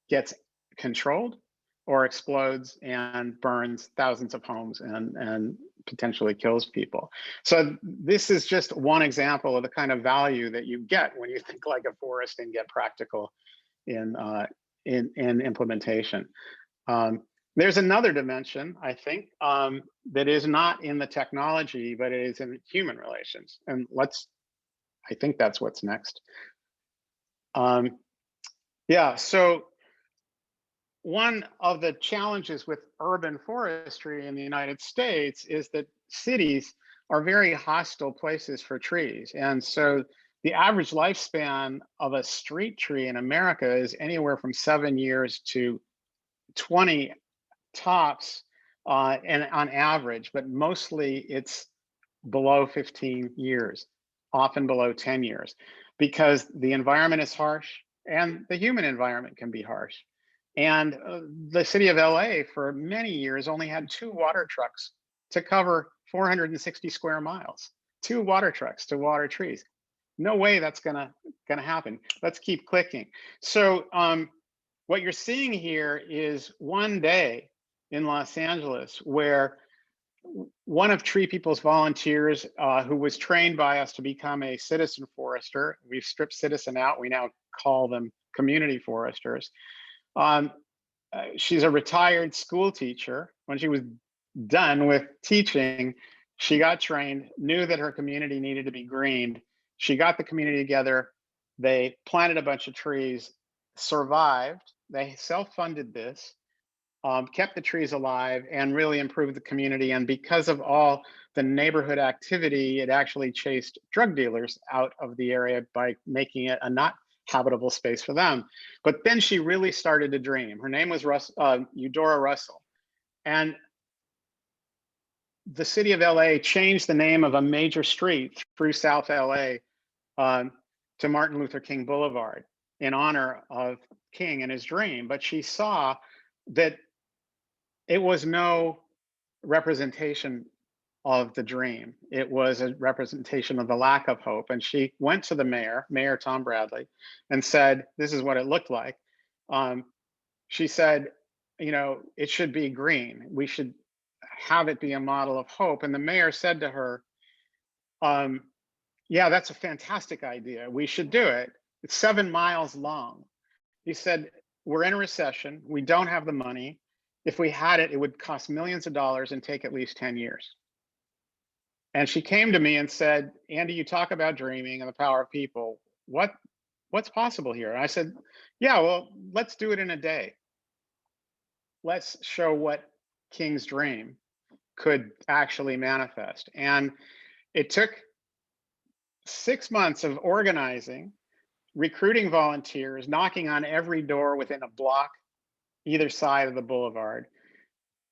gets controlled or explodes and burns thousands of homes and potentially kills people. So this is just one example of the kind of value that you get when you think like a forest and get practical in implementation. There's another dimension, I think, that is not in the technology, but it is in human relations. And I think that's what's next. Yeah, so one of the challenges with urban forestry in the United States is that cities are very hostile places for trees. And so the average lifespan of a street tree in America is anywhere from 7 years to 20 tops, and on average, but mostly it's below 15 years, often below 10 years, because the environment is harsh and the human environment can be harsh. And the city of LA for many years only had 2 water trucks to cover 460 square miles, 2 water trucks to water trees. No way that's gonna happen. Let's keep clicking. So what you're seeing here is one day in Los Angeles where one of TreePeople's volunteers who was trained by us to become a citizen forester, we've stripped citizen out, we now call them community foresters. She's a retired school teacher. When she was done with teaching, she got trained, knew that her community needed to be greened. She got the community together. They planted a bunch of trees, survived. They self-funded this, kept the trees alive, and really improved the community. And because of all the neighborhood activity, it actually chased drug dealers out of the area by making it a not habitable space for them. But then she really started to dream. Her name was Eudora Russell. And the city of LA changed the name of a major street through South LA to Martin Luther King Boulevard in honor of King and his dream. But she saw that it was no representation of the dream. It was a representation of the lack of hope. And she went to the Mayor Tom Bradley, and said, this is what it looked like. She said, you know, it should be green. We should have it be a model of hope. And the mayor said to her, yeah, that's a fantastic idea. We should do it. It's 7 miles long. He said, we're in a recession. We don't have the money. If we had it, it would cost millions of dollars and take at least 10 years. And she came to me and said, Andy, you talk about dreaming and the power of people. What's possible here? And I said, yeah, well, let's do it in a day. Let's show what King's dream could actually manifest. And it took 6 months of organizing, recruiting volunteers, knocking on every door within a block, either side of the boulevard,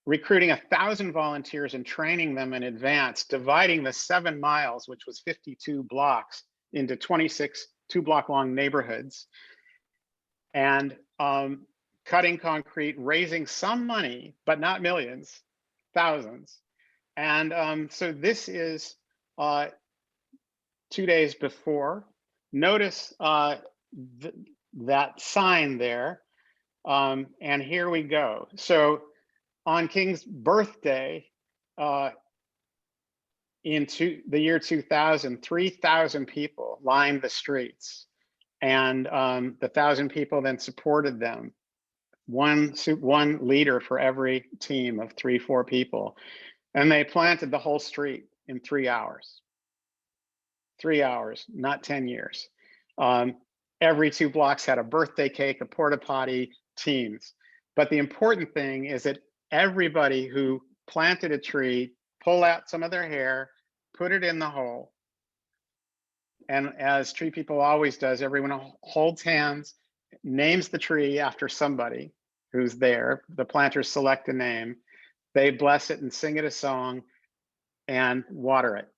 recruiting 1,000 volunteers and training them in advance, dividing the 7 miles, which was 52 blocks, into 26 two-block long neighborhoods, and cutting concrete, raising some money, but not millions, thousands. And so this is 2 days before. Notice that sign there. And here we go. So on King's birthday, the year 2000, 3,000 people lined the streets, and the 1,000 people then supported them. One leader for every team of 3-4 people, and they planted the whole street in 3 hours. 3 hours, not 10 years. Every 2 blocks had a birthday cake, a porta potty, teams. But the important thing is that everybody who planted a tree pulled out some of their hair, put it in the hole. And as TreePeople always does, everyone holds hands, names the tree after somebody who's there. The planters select a name. They bless it and sing it a song and water it.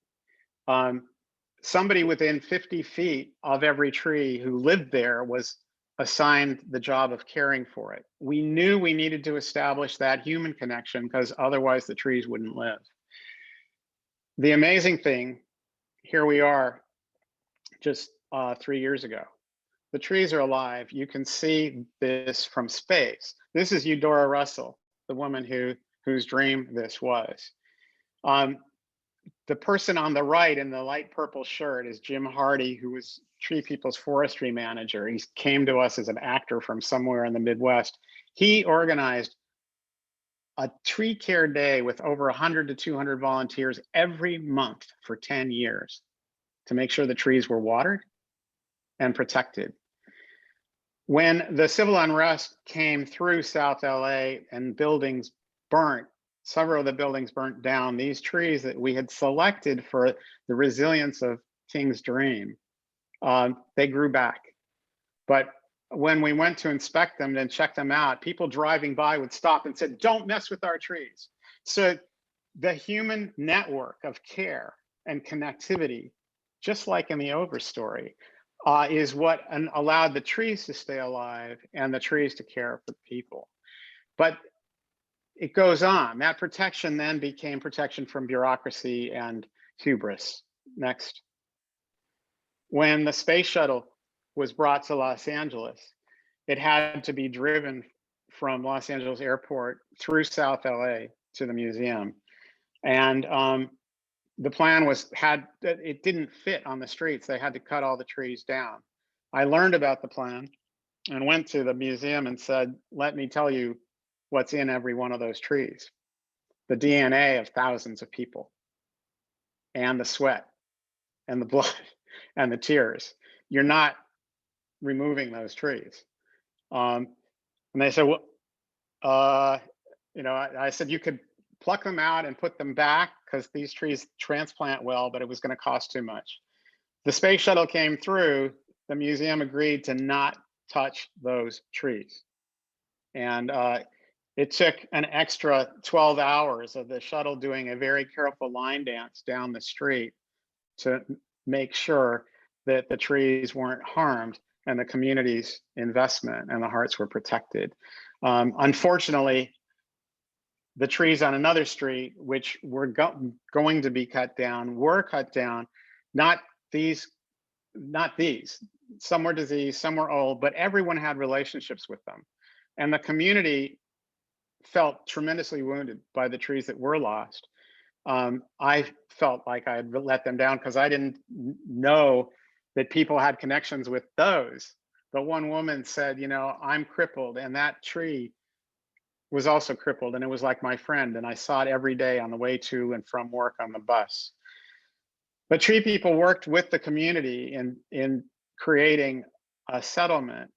Somebody within 50 feet of every tree who lived there was assigned the job of caring for it. We knew we needed to establish that human connection because otherwise the trees wouldn't live. The amazing thing, here we are just 3 years ago. The trees are alive. You can see this from space. This is Eudora Russell, the woman whose dream this was. The person on the right in the light purple shirt is Jim Hardy, who was TreePeople's forestry manager. He came to us as an actor from somewhere in the Midwest. He organized a tree care day with over 100 to 200 volunteers every month for 10 years to make sure the trees were watered and protected. When the civil unrest came through South LA and buildings burnt, several of the buildings burnt down, these trees that we had selected for the resilience of King's dream, they grew back. But when we went to inspect them and check them out, people driving by would stop and said, don't mess with our trees. So the human network of care and connectivity, just like in the overstory, is what allowed the trees to stay alive and the trees to care for people. But it goes on. That protection then became protection from bureaucracy and hubris. Next. When the space shuttle was brought to Los Angeles, it had to be driven from Los Angeles Airport through South LA to the museum. And the plan was, it didn't fit on the streets. They had to cut all the trees down. I learned about the plan and went to the museum and said, let me tell you what's in every one of those trees. The DNA of thousands of people, and the sweat and the blood and the tears. You're not removing those trees. And they said, well, I said, you could pluck them out and put them back because these trees transplant well, but it was going to cost too much. The space shuttle came through, the museum agreed to not touch those trees. And it took an extra 12 hours of the shuttle doing a very careful line dance down the street to make sure that the trees weren't harmed and the community's investment and the hearts were protected. Unfortunately, the trees on another street, which were going to be cut down, were cut down. Not these. Some were diseased, some were old, but everyone had relationships with them. And the community felt tremendously wounded by the trees that were lost. I felt like I had let them down because I didn't know that people had connections with those. But one woman said, I'm crippled, and that tree was also crippled, and it was like my friend, and I saw it every day on the way to and from work on the bus. But Tree People worked with the community in creating a settlement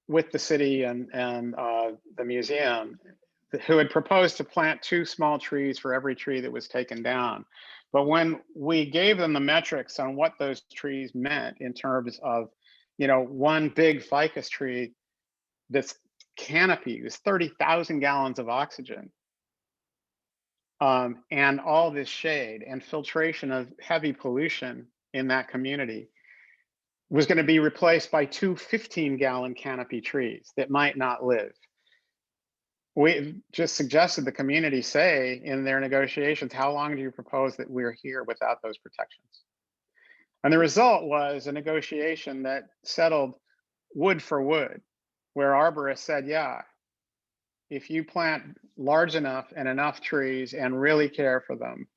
with the city and the museum, who had proposed to plant 2 small trees for every tree that was taken down. But when we gave them the metrics on what those trees meant in terms of, you know, one big ficus tree, this canopy was 30,000 gallons of oxygen, and all this shade and filtration of heavy pollution in that community was going to be replaced by 2 15-gallon canopy trees that might not live. We just suggested the community say in their negotiations, how long do you propose that we're here without those protections? And the result was a negotiation that settled wood for wood, where arborists said, yeah, if you plant large enough and enough trees and really care for them,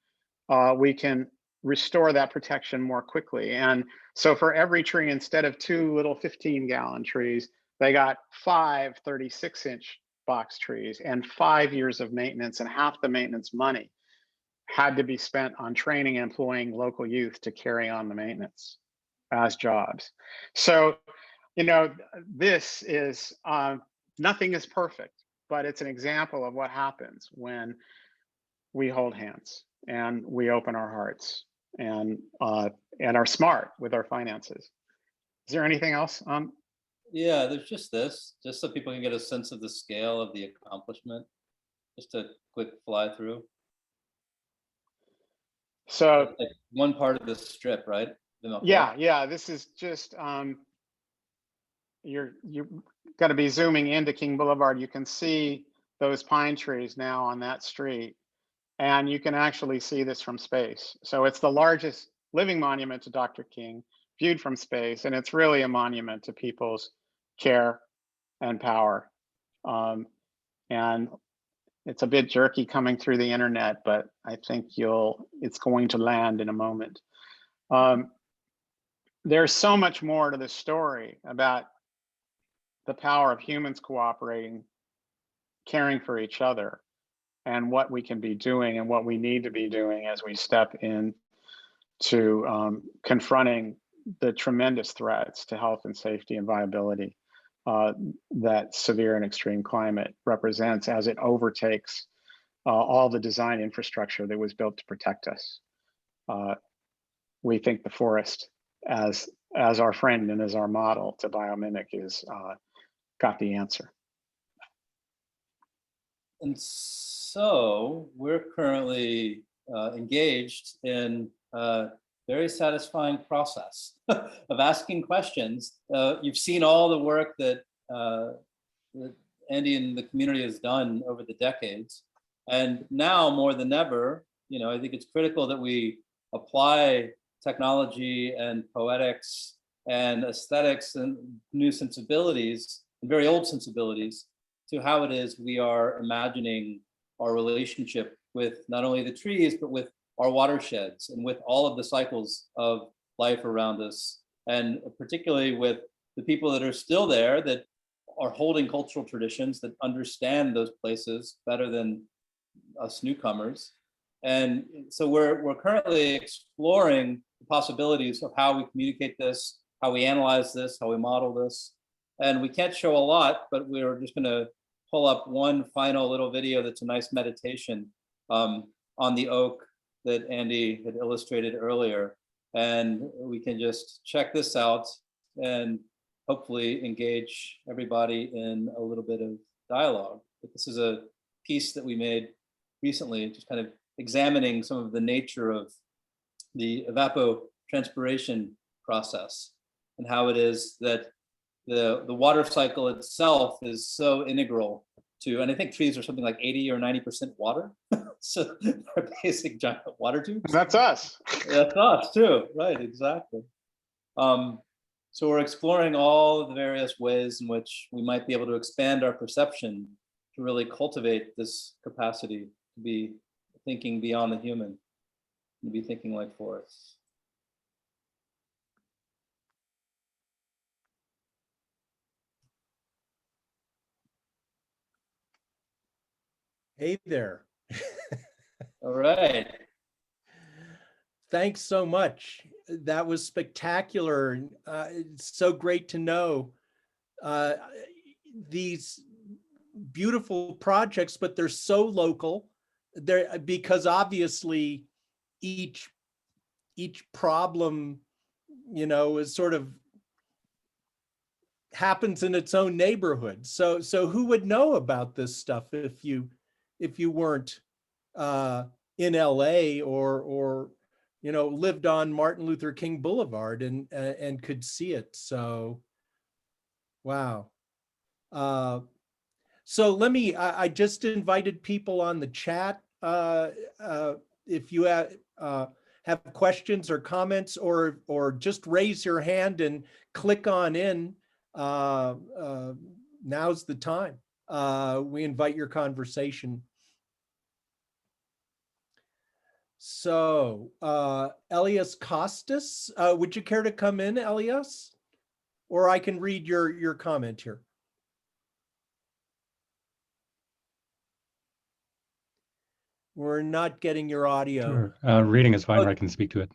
we can restore that protection more quickly. And so for every tree, instead of 2 little 15-gallon trees, they got 5 36-inch box trees, and 5 years of maintenance, and half the maintenance money had to be spent on training and employing local youth to carry on the maintenance as jobs. So, you know, this is, nothing is perfect, but it's an example of what happens when we hold hands and we open our hearts and are smart with our finances. Is there anything else? Yeah, there's just this, just so people can get a sense of the scale of the accomplishment. Just a quick fly through. So like one part of the strip, right? yeah, this is just you're got to be zooming into King Boulevard. You can see those pine trees now on that street, and you can actually see this from space. So it's the largest living monument to Dr. King viewed from space, and it's really a monument to people's care and power. And it's a bit jerky coming through the internet, but I think it's going to land in a moment. There's so much more to the story about the power of humans cooperating, caring for each other, and what we can be doing and what we need to be doing as we step in to confronting the tremendous threats to health and safety and viability that severe and extreme climate represents as it overtakes all the design infrastructure that was built to protect us. We think the forest as our friend and as our model to biomimic is got the answer. And so we're currently engaged in a very satisfying process of asking questions. You've seen all the work that Andy and the community has done over the decades. And now more than ever, you know, I think it's critical that we apply technology and poetics and aesthetics and new sensibilities, and very old sensibilities, to how it is we are imagining our relationship with not only the trees, but with our watersheds and with all of the cycles of life around us, and particularly with the people that are still there that are holding cultural traditions that understand those places better than us newcomers. And so we're currently exploring the possibilities of how we communicate this, how we analyze this, how we model this. And we can't show a lot, but we're just gonna pull up one final little video that's a nice meditation on the oak that Andy had illustrated earlier. And we can just check this out and hopefully engage everybody in a little bit of dialogue. But this is a piece that we made recently, just kind of examining some of the nature of the evapotranspiration process and how it is that the water cycle itself is so integral to, and I think trees are something like 80 or 90% water. So they're basic giant water tubes. That's us. That's us too, right, exactly. So we're exploring all of the various ways in which we might be able to expand our perception to really cultivate this capacity to be thinking beyond the human, to be thinking like forests. Hey there. All right. Thanks so much. That was spectacular. It's so great to know these beautiful projects, but they're so local. They're because obviously each problem, you know, is sort of happens in its own neighborhood. So who would know about this stuff if you weren't in LA or you know, lived on Martin Luther King Boulevard and could see it. So wow. So let me, I just invited people on the chat. If you have questions or comments, or just raise your hand and click on in, now's the time. We invite your conversation. So Elias Costas, would you care to come in, Elias? Or I can read your comment here. We're not getting your audio. Sure. Reading is fine, Oh, or I can speak to it.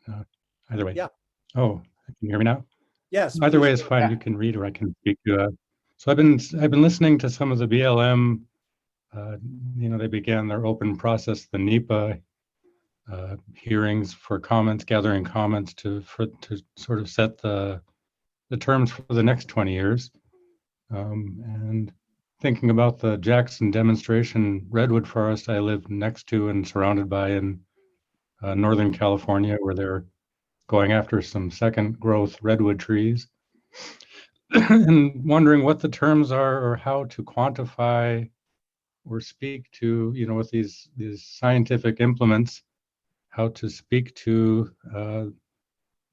Either way. yeah. Oh, can you hear me now? Yes. Either way please. is fine. Yeah. You can read, or I can speak to it. So I've been listening to some of the BLM. You know, they began their open process, the NEPA hearings for comments, gathering comments to sort of set the terms for the next 20 years. And thinking about the Jackson demonstration redwood forest I live next to and surrounded by in Northern California, where they're going after some second growth redwood trees, and wondering what the terms are or how to quantify or speak to, you know, with these scientific implements, how to speak to,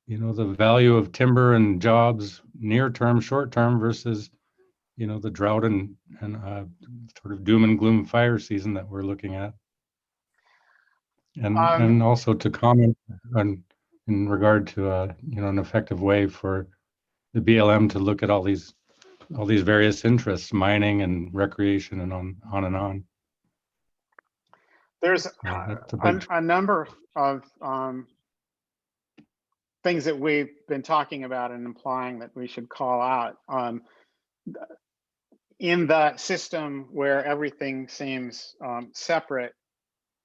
you know, the value of timber and jobs near term, short term versus, you know, the drought and sort of doom and gloom fire season that we're looking at. And also to comment on in regard to you know, an effective way for the BLM to look at all these various interests, mining and recreation and on and on. There's That's a big a number of things that we've been talking about and implying that we should call out. In the system where everything seems separate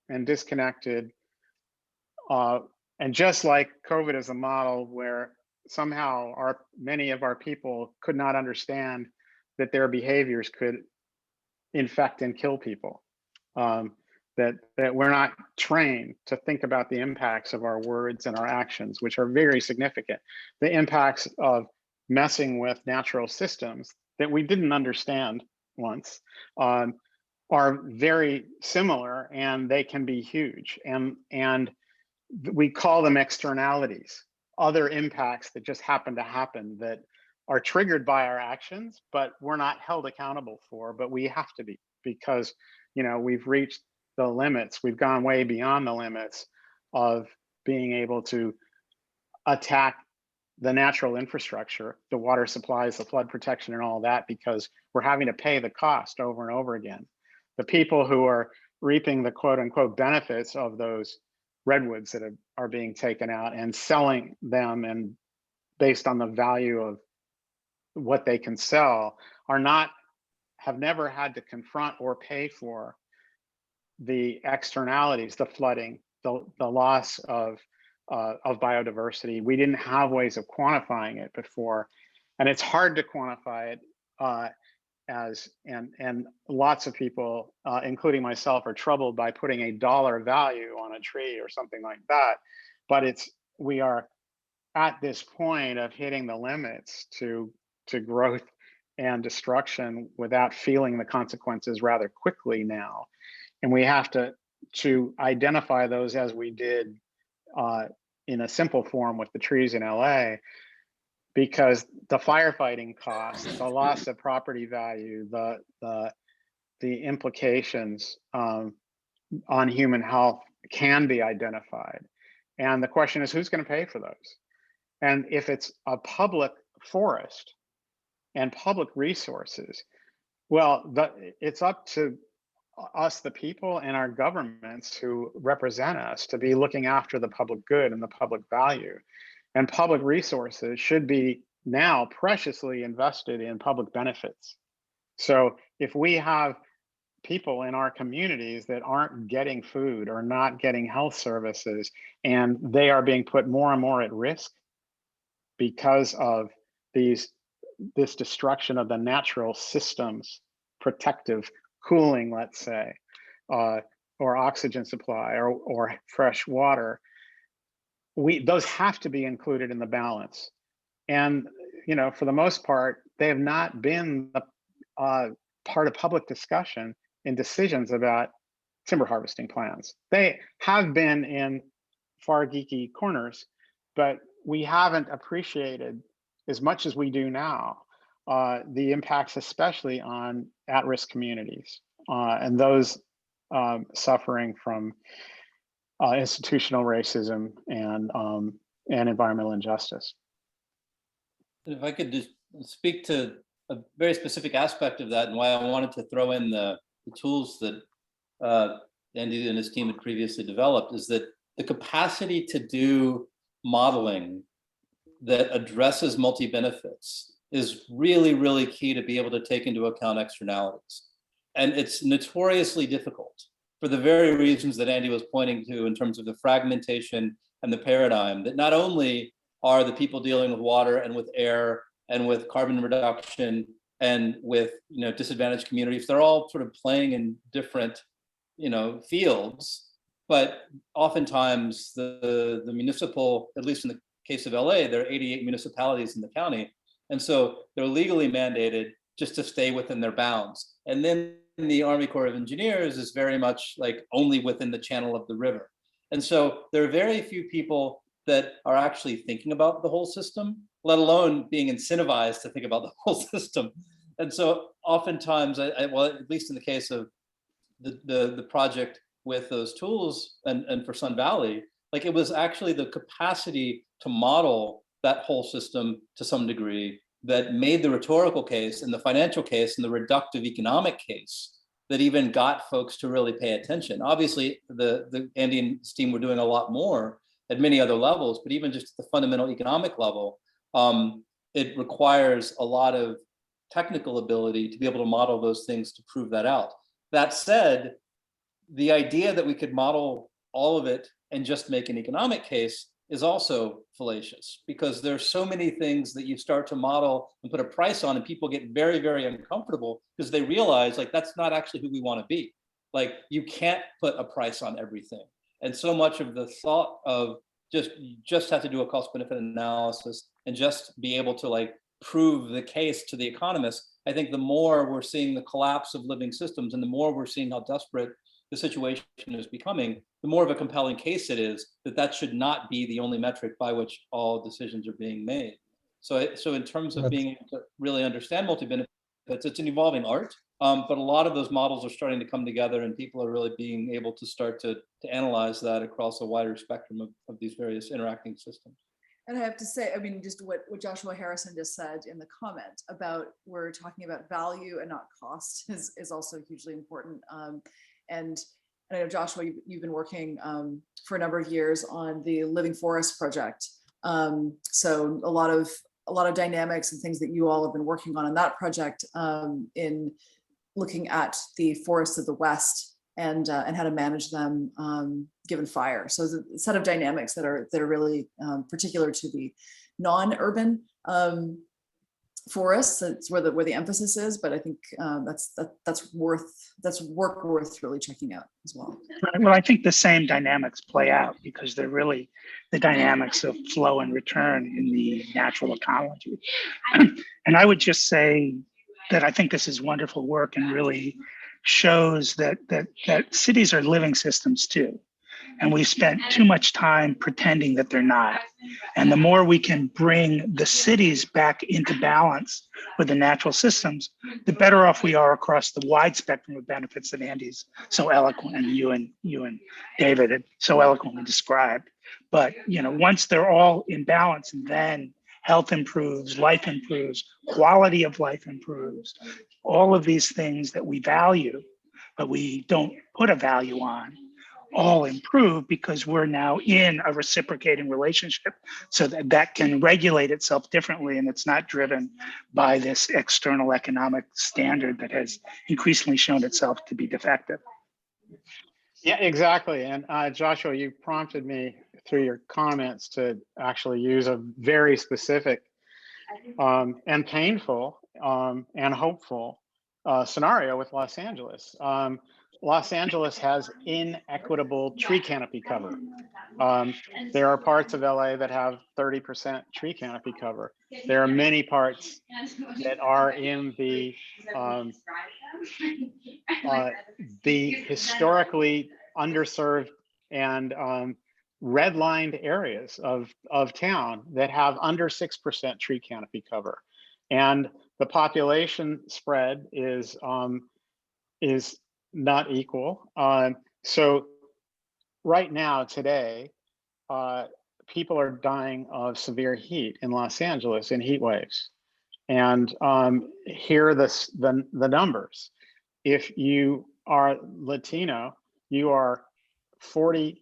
and disconnected, and just like COVID is a model where somehow many of our people could not understand that their behaviors could infect and kill people. That we're not trained to think about the impacts of our words and our actions, which are very significant. The impacts of messing with natural systems that we didn't understand once are very similar, and they can be huge. And we call them externalities, other impacts that just happen to happen that are triggered by our actions, but we're not held accountable for, but we have to be, because, you know, we've reached the limits. We've gone way beyond the limits of being able to attack the natural infrastructure, the water supplies, the flood protection and all that, because we're having to pay the cost over and over again. The people who are reaping the quote unquote benefits of those redwoods that are being taken out and selling them, and based on the value of what they can sell, have never had to confront or pay for the externalities, the flooding, the loss of biodiversity. We didn't have ways of quantifying it before, and it's hard to quantify it. And lots of people, including myself, are troubled by putting a dollar value on a tree or something like that. But we are at this point of hitting the limits to growth and destruction without feeling the consequences rather quickly now. And we have to identify those, as we did in a simple form with the trees in LA, because the firefighting costs, the loss of property value, the implications on human health can be identified. And the question is, who's going to pay for those? And if it's a public forest and public resources, well, it's up to us, the people, and our governments who represent us to be looking after the public good and the public value. And public resources should be now preciously invested in public benefits. So if we have people in our communities that aren't getting food or not getting health services, and they are being put more and more at risk because of this destruction of the natural systems, protective cooling, let's say, or oxygen supply, or fresh water, those have to be included in the balance. And for the most part, they have not been part of public discussion in decisions about timber harvesting plans. They have been in far geeky corners, but we haven't appreciated as much as we do now the impacts, especially on at-risk communities and those suffering from institutional racism and environmental injustice. If I could just speak to a very specific aspect of that and why I wanted to throw in the tools that Andy and his team had previously developed, is that the capacity to do modeling that addresses multi-benefits is really, really key to be able to take into account externalities. And it's notoriously difficult for the very reasons that Andy was pointing to in terms of the fragmentation and the paradigm, that not only are the people dealing with water and with air and with carbon reduction and with disadvantaged communities, they're all sort of playing in different fields, but oftentimes the municipal, at least in the case of LA, there are 88 municipalities in the county, and so they're legally mandated just to stay within their bounds. And then the Army Corps of Engineers is very much like only within the channel of the river. And so there are very few people that are actually thinking about the whole system, let alone being incentivized to think about the whole system. And so oftentimes, well, at least in the case of the project with those tools and for Sun Valley, like it was actually the capacity to model that whole system to some degree that made the rhetorical case and the financial case and the reductive economic case that even got folks to really pay attention. Obviously, the Andy and his team were doing a lot more at many other levels, but even just at the fundamental economic level, it requires a lot of technical ability to be able to model those things to prove that out. That said, the idea that we could model all of it and just make an economic case is also fallacious, because there's so many things that you start to model and put a price on, and people get very, very uncomfortable because they realize like that's not actually who we want to be. Like you can't put a price on everything. And so much of the thought of you just have to do a cost benefit analysis and just be able to like prove the case to the economists. I think the more we're seeing the collapse of living systems and the more we're seeing how desperate the situation is becoming, the more of a compelling case it is that should not be the only metric by which all decisions are being made. So in terms of being able to really understand multi-benefits, it's an evolving art, but a lot of those models are starting to come together, and people are really being able to start to analyze that across a wider spectrum of these various interacting systems. And I have to say, I mean, just what Joshua Harrison just said in the comment about we're talking about value and not cost is also hugely important. And I know, Joshua, you've been working for a number of years on the Living Forest project. So a lot of dynamics and things that you all have been working on that project in looking at the forests of the West and how to manage them given fire. So there's a set of dynamics that are really particular to the non-urban forests. That's where the emphasis is, but I think that's work worth really checking out as well. Right. Well, I think the same dynamics play out because they're really the dynamics of flow and return in the natural ecology. And I would just say that I think this is wonderful work and really shows that cities are living systems too. And we spent too much time pretending that they're not. And the more we can bring the cities back into balance with the natural systems, the better off we are across the wide spectrum of benefits that Andy's so eloquent, and you and David had so eloquently described. But once they're all in balance, then health improves, life improves, quality of life improves. All of these things that we value but we don't put a value on, all improve because we're now in a reciprocating relationship, so that that can regulate itself differently, and it's not driven by this external economic standard that has increasingly shown itself to be defective. Yeah, exactly. And Joshua, you prompted me through your comments to actually use a very specific and painful and hopeful scenario with Los Angeles. Los Angeles has inequitable tree canopy cover. There are parts of LA that have 30% tree canopy cover. There are many parts that are in the historically underserved and redlined areas of town that have under 6% tree canopy cover. And the population spread is not equal. So right now, today, people are dying of severe heat in Los Angeles in heat waves. And here are the numbers. If you are Latino, you are 46%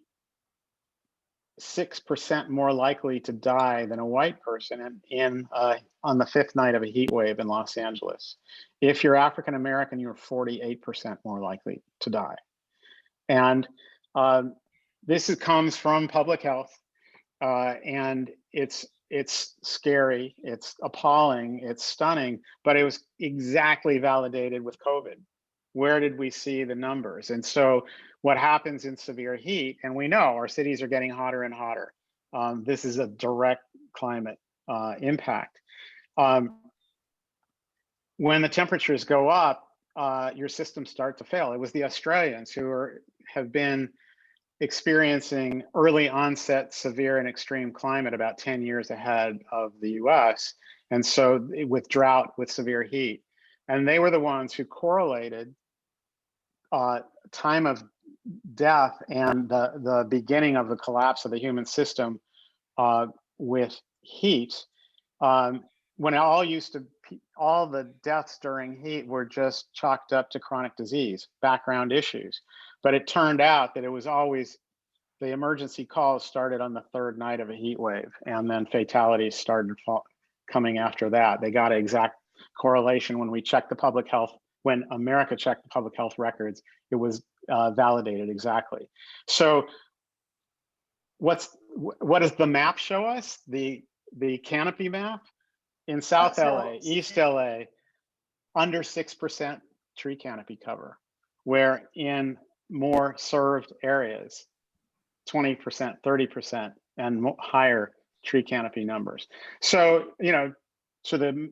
more likely to die than a white person on the fifth night of a heat wave in Los Angeles. If you're African American, you're 48% more likely to die. And this comes from public health, and it's scary, it's appalling, it's stunning, but it was exactly validated with COVID. Where did we see the numbers? And so what happens in severe heat, and we know our cities are getting hotter and hotter. This is a direct climate impact. When the temperatures go up, your systems start to fail. It was the Australians who have been experiencing early onset severe and extreme climate about 10 years ahead of the US. And so with drought, with severe heat. And they were the ones who correlated time of death and the beginning of the collapse of the human system with heat. When all the deaths during heat were just chalked up to chronic disease, background issues. But it turned out that it was always, the emergency calls started on the third night of a heat wave, and then fatalities started coming after that. They got an exact correlation when we checked the public health, when America checked the public health records, it was validated exactly. So what does the map show us? The canopy map? In South LA, East LA, under 6% tree canopy cover, where in more served areas, 20%, 30%, and higher tree canopy numbers. So, to the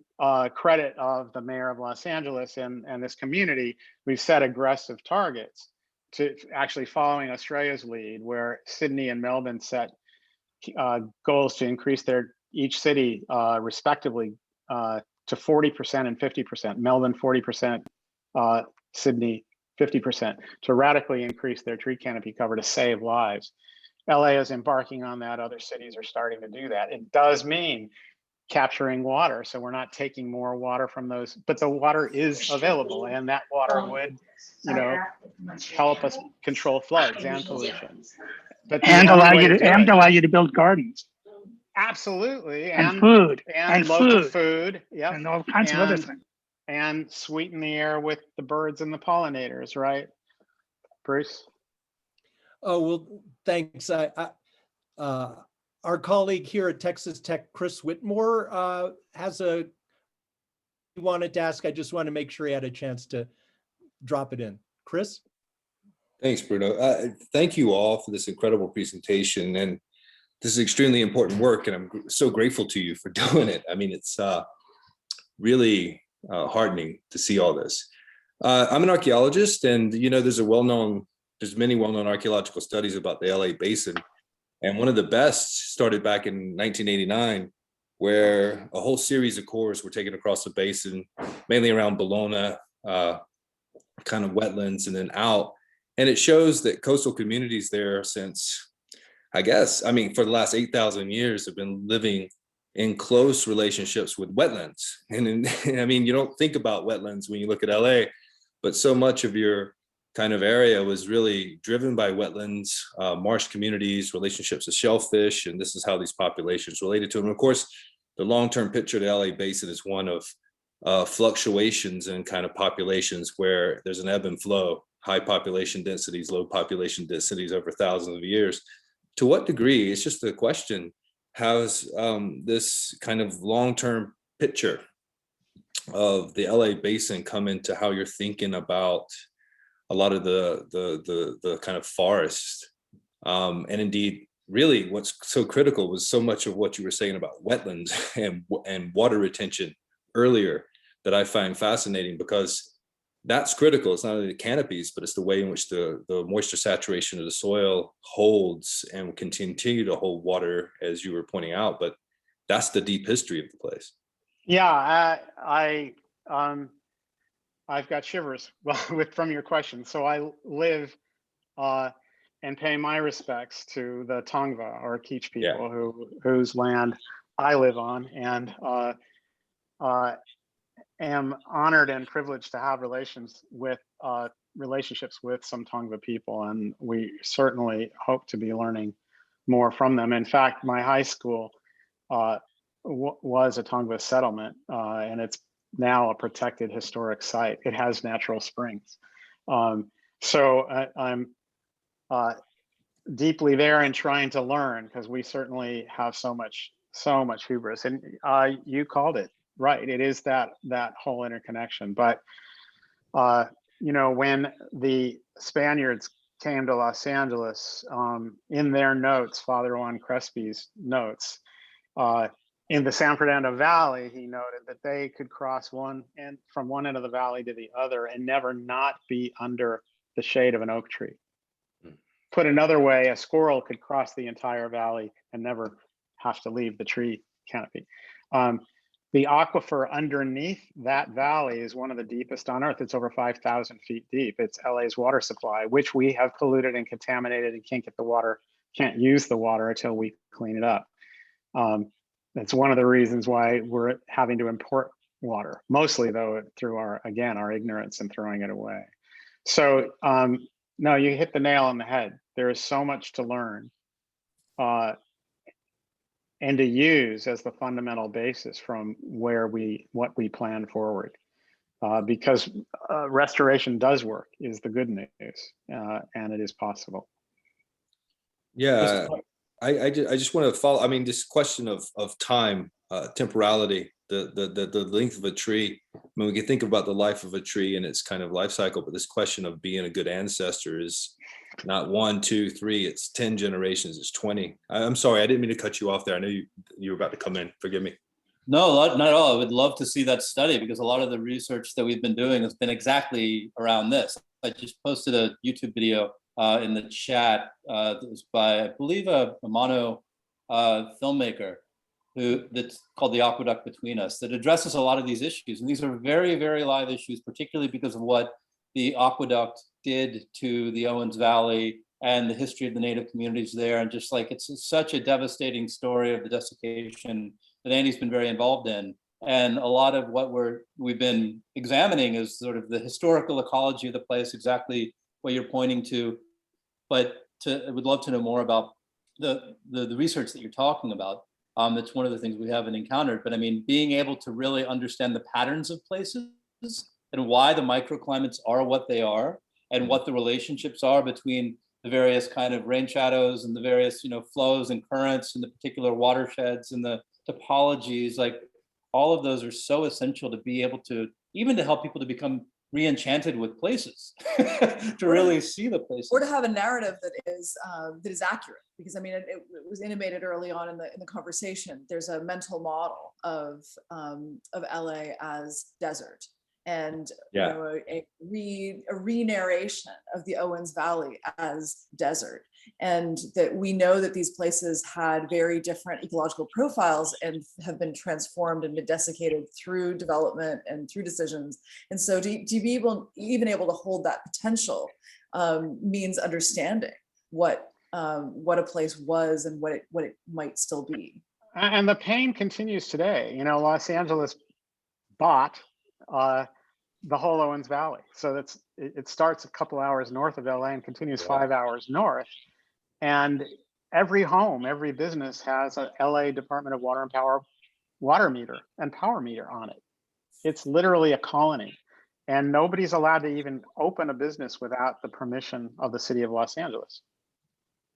credit of the mayor of Los Angeles and this community, we've set aggressive targets to actually following Australia's lead, where Sydney and Melbourne set goals to increase each city respectively to 40% and 50%, Melbourne 40%, Sydney 50%, to radically increase their tree canopy cover to save lives. LA is embarking on that. Other cities are starting to do that. It does mean capturing water, so we're not taking more water from those, but the water is available, and that water would, help us control floods and pollution. But and allow you to build gardens. Absolutely, and food and local food, yeah, and all kinds of other things, and sweeten the air with the birds and the pollinators, right, Bruce? Oh, well, thanks. Our colleague here at Texas Tech, Chris Whitmore, he wanted to ask. I just want to make sure he had a chance to drop it in. Chris? Thanks, Bruno. Thank you all for this incredible presentation. And this is extremely important work, and I'm so grateful to you for doing it. I mean, it's really heartening to see all this. I'm an archaeologist, and there's many well-known archaeological studies about the LA basin. And one of the best started back in 1989, where a whole series of cores were taken across the basin, mainly around Bologna, kind of wetlands, and then out. And it shows that coastal communities there since, for the last 8,000 years have been living in close relationships with wetlands. And you don't think about wetlands when you look at LA, but so much of your kind of area was really driven by wetlands, marsh communities, relationships with shellfish, and this is how these populations related to them. And of course, the long-term picture of the LA Basin is one of fluctuations in kind of populations where there's an ebb and flow, high population densities, low population densities over thousands of years. To what degree, it's just a question, has this kind of long-term picture of the LA Basin come into how you're thinking about a lot of the kind of forest, and indeed, really, what's so critical was so much of what you were saying about wetlands and water retention earlier that I find fascinating, because that's critical. It's not only the canopies, but it's the way in which the moisture saturation of the soil holds and will continue to hold water, as you were pointing out. But that's the deep history of the place. Yeah, I've got shivers from your question. So I live and pay my respects to the Tongva or Kizh people whose land I live on, and am honored and privileged to have relationships with some Tongva people, and we certainly hope to be learning more from them. In fact, my high school was a Tongva settlement, and it's now a protected historic site. It has natural springs. So I'm deeply there and trying to learn, because we certainly have so much hubris. And you called it right. It is that whole interconnection. But when the Spaniards came to Los Angeles, in their notes, Father Juan Crespi's notes, in the San Fernando Valley, he noted that they could cross from one end of the valley to the other and never not be under the shade of an oak tree. Put another way, a squirrel could cross the entire valley and never have to leave the tree canopy. The aquifer underneath that valley is one of the deepest on Earth. It's over 5,000 feet deep. It's LA's water supply, which we have polluted and contaminated and can't use the water until we clean it up. That's one of the reasons why we're having to import water, mostly though through our ignorance and throwing it away. So no, you hit the nail on the head. There is so much to learn and to use as the fundamental basis from what we plan forward. Because restoration does work, is the good news, and it is possible. Yeah, I just want to follow. I mean, this question of time, temporality, the length of a tree. I mean, we can think about the life of a tree and its kind of life cycle, but this question of being a good ancestor is not 1, 2, 3. It's 10 generations. It's 20. I'm sorry, I didn't mean to cut you off there. I know you were about to come in. Forgive me. No, not at all. I would love to see that study, because a lot of the research that we've been doing has been exactly around this. I just posted a YouTube video in the chat that was by, I believe, a mono filmmaker that's called The Aqueduct Between Us, that addresses a lot of these issues. And these are very, very live issues, particularly because of what the aqueduct did to the Owens Valley and the history of the native communities there. And just like, it's such a devastating story of the desiccation that Andy's been very involved in. And a lot of what we've been examining is sort of the historical ecology of the place, exactly what you're pointing to. But I would love to know more about the research that you're talking about. That's one of the things we haven't encountered. But I mean, being able to really understand the patterns of places and why the microclimates are what they are, and what the relationships are between the various kind of rain shadows and the various, flows and currents and the particular watersheds and the topologies, like all of those are so essential to be able to, even to help people to become re-enchanted with places, to really see the places. Or to have a narrative that is accurate, because I mean, it was intimated early on in the conversation. There's a mental model of LA as desert, and a re-narration of the Owens Valley as desert, and that we know that these places had very different ecological profiles and have been transformed and been desiccated through development and through decisions. And so to be even able to hold that potential means understanding what a place was and what it might still be. And the pain continues today. Los Angeles bought the whole Owens Valley. So it starts a couple hours north of LA and continues Yeah. 5 hours north. And every home, every business has a LA Department of Water and Power water meter and power meter on it. It's literally a colony. And nobody's allowed to even open a business without the permission of the city of Los Angeles.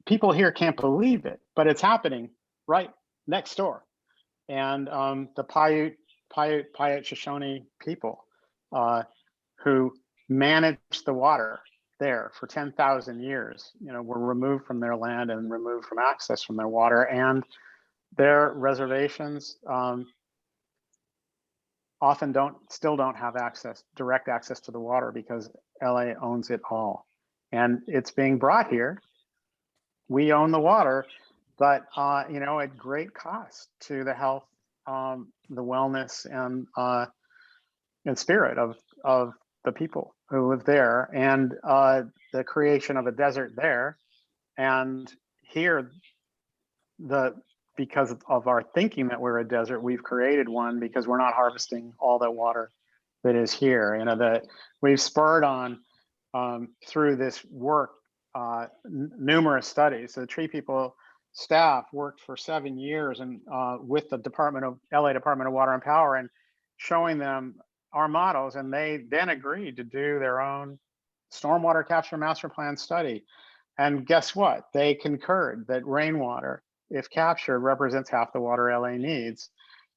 People here can't believe it, but it's happening right next door. And the Paiute Shoshone people who managed the water there for 10,000 years, were removed from their land and removed from access from their water, and their reservations often still don't have direct access to the water because LA owns it all. And it's being brought here. We own the water, but at great cost to the health, the wellness, and spirit of the people who live there, and the creation of a desert there. And here, because of our thinking that we're a desert, we've created one because we're not harvesting all the water that is here. That we've spurred on through this work, numerous studies. So the TreePeople staff worked for 7 years and with the LA Department of Water and Power, and showing them our models, and they then agreed to do their own stormwater capture master plan study. And guess what? They concurred that rainwater, if captured, represents half the water LA needs.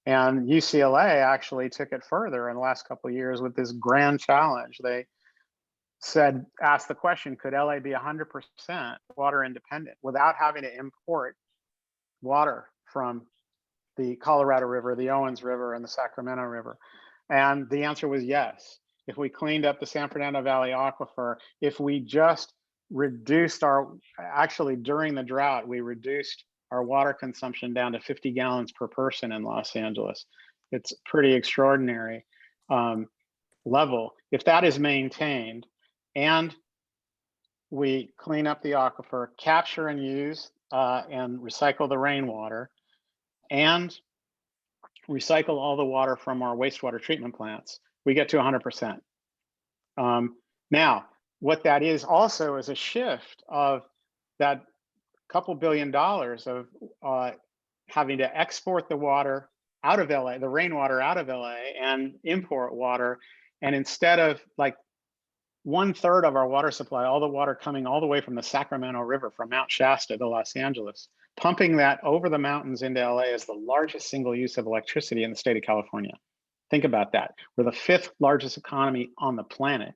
And UCLA actually took it further in the last couple of years with this grand challenge. They asked the question, could LA be 100% water independent without having to import water from the Colorado River, the Owens River, and the Sacramento River? And the answer was yes. If we cleaned up the San Fernando Valley aquifer, if we just reduced during the drought, we reduced our water consumption down to 50 gallons per person in Los Angeles. It's pretty extraordinary level. If that is maintained and we clean up the aquifer, capture and use and recycle the rainwater, and recycle all the water from our wastewater treatment plants, we get to 100%. Now, what that is also is a shift of that couple $2 billion of having to export the water out of LA, the rainwater out of LA, and import water. And instead of like 1/3 of our water supply, all the water coming all the way from the Sacramento River, from Mount Shasta to Los Angeles, pumping that over the mountains into LA is the largest single use of electricity in the state of California. Think about that. We're the 5th largest economy on the planet.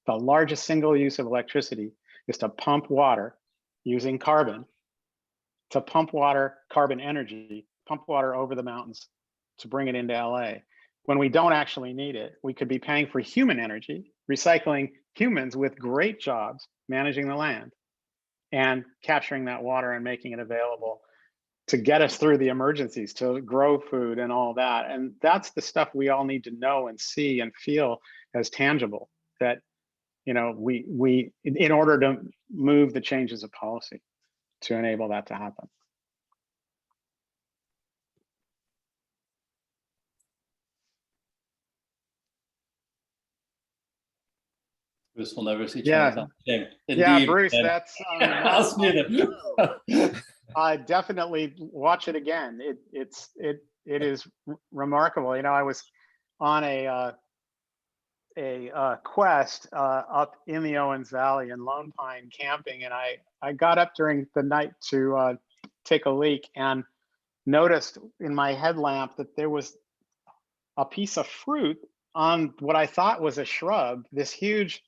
The largest single use of electricity is to pump water using carbon, carbon energy, pump water over the mountains to bring it into LA. When we don't actually need it, we could be paying for human energy, recycling humans with great jobs, managing the land, and capturing that water and making it available to get us through the emergencies, to grow food and all that. And that's the stuff we all need to know and see and feel as tangible, that we in order to move the changes of policy to enable that to happen. Bruce will never see Yeah. Chinatown. Shame. Yeah, Indeed. Bruce, And that's us neither. I definitely watch it again. It is remarkable. I was on a quest up in the Owens Valley in Lone Pine camping, and I got up during the night to take a leak and noticed in my headlamp that there was a piece of fruit on what I thought was a shrub, this huge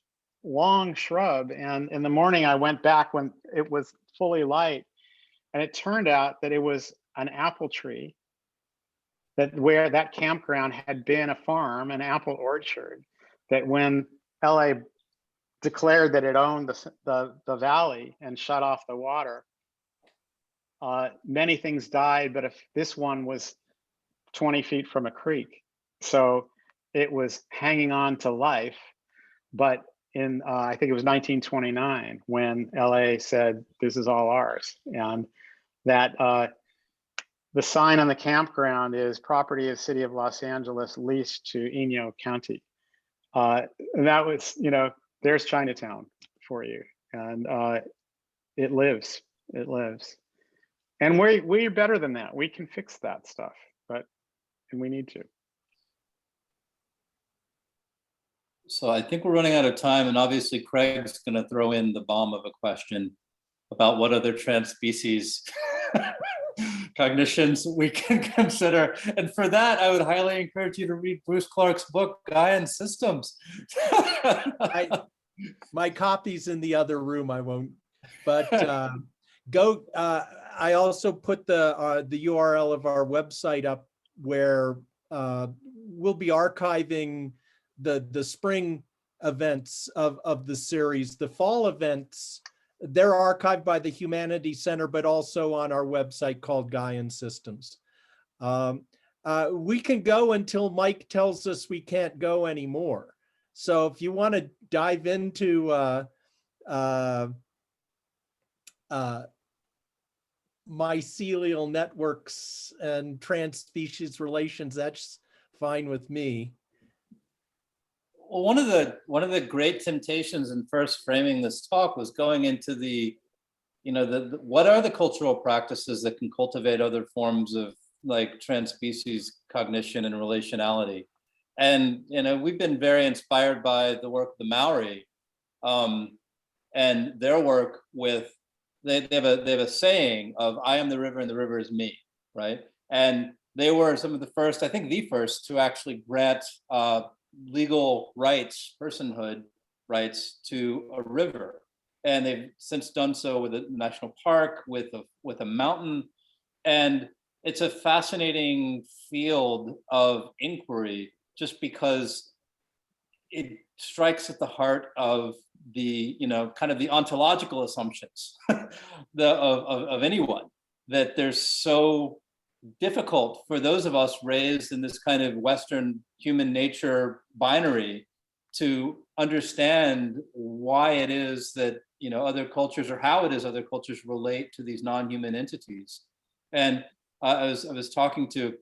long shrub. And in the morning I went back when it was fully light, and it turned out that it was an apple tree, where that campground had been a farm, an apple orchard, that when LA declared that it owned the valley and shut off the water, many things died, but if this one was 20 feet from a creek. So it was hanging on to life. But in, I think it was 1929, when LA said, this is all ours. And that the sign on the campground is property of City of Los Angeles leased to Inyo County. And that was, there's Chinatown for you. And it lives, it lives. And we're better than that. We can fix that stuff, and we need to. So I think we're running out of time, and obviously Craig's going to throw in the bomb of a question about what other trans-species cognitions we can consider. And for that, I would highly encourage you to read Bruce Clark's book, Gaian Systems. My copy's in the other room. I won't. But go. I also put the URL of our website up where we'll be archiving the spring events of the series. The fall events, they're archived by the Humanities Center, but also on our website called Gaian Systems. We can go until Mike tells us we can't go anymore. So if you want to dive into mycelial networks and trans-species relations, that's fine with me. Well, one of the great temptations in first framing this talk was going into what are the cultural practices that can cultivate other forms of like trans-species cognition and relationality. And we've been very inspired by the work of the Maori and their work with they have a saying of "I am the river and the river is me," right? And they were some of the first, I think the first, to actually grant legal rights, personhood rights to a river. And they've since done so with a national park, with a mountain. And it's a fascinating field of inquiry just because it strikes at the heart of the, kind of the ontological assumptions of anyone, that they're so difficult for those of us raised in this kind of Western human nature binary to understand why it is that other cultures, or how it is other cultures relate to these non-human entities. And I was talking to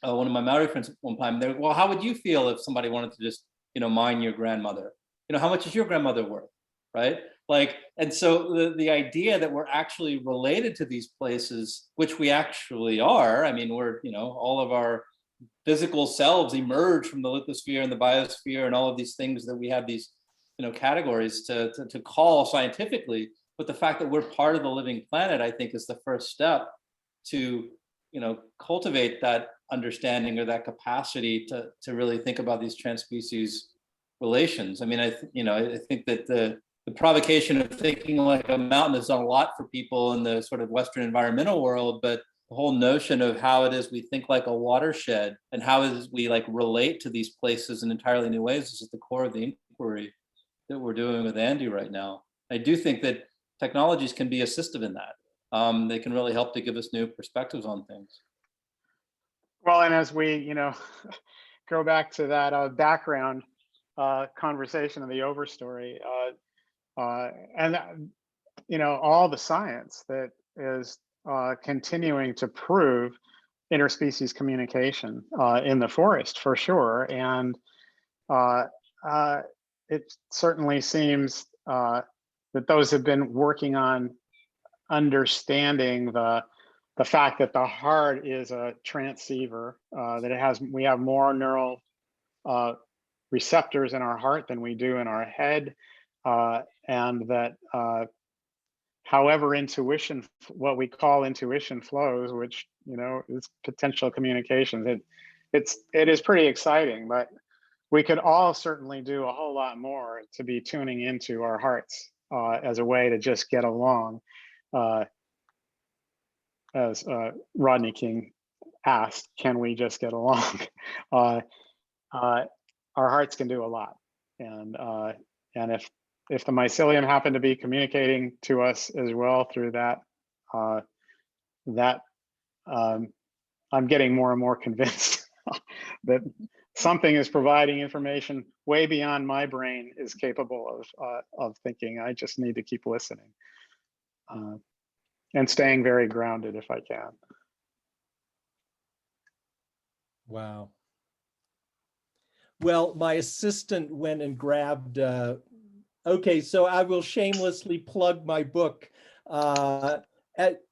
one of my Maori friends at one time. They're, well, how would you feel if somebody wanted to just mine your grandmother? How much is your grandmother worth, right? Like, and so the idea that we're actually related to these places, which we actually are. I mean, we're all of our physical selves emerge from the lithosphere and the biosphere and all of these things that we have these categories to call scientifically. But the fact that we're part of the living planet, I think, is the first step to cultivate that understanding or that capacity to really think about these trans-species relations. I mean, I think that the provocation of thinking like a mountain has done a lot for people in the sort of Western environmental world, but the whole notion of how it is we think like a watershed and how it is we like relate to these places in entirely new ways is at the core of the inquiry that we're doing with Andy right now. I do think that technologies can be assistive in that. They can really help to give us new perspectives on things. Well, and as we, go back to that background conversation of the overstory, and all the science that is continuing to prove interspecies communication in the forest for sure, and it certainly seems that those have been working on understanding the fact that the heart is a transceiver, that we have more neural receptors in our heart than we do in our head, and that however intuition, what we call intuition flows, which is potential communications, it is pretty exciting. But we could all certainly do a whole lot more to be tuning into our hearts as a way to just get along. As Rodney King asked, can we just get along? Our hearts can do a lot, and if the mycelium happen to be communicating to us as well through that, I'm getting more and more convinced that something is providing information way beyond my brain is capable of thinking. I just need to keep listening. And staying very grounded if I can. Wow. Well, my assistant went and grabbed, okay, so I will shamelessly plug my book.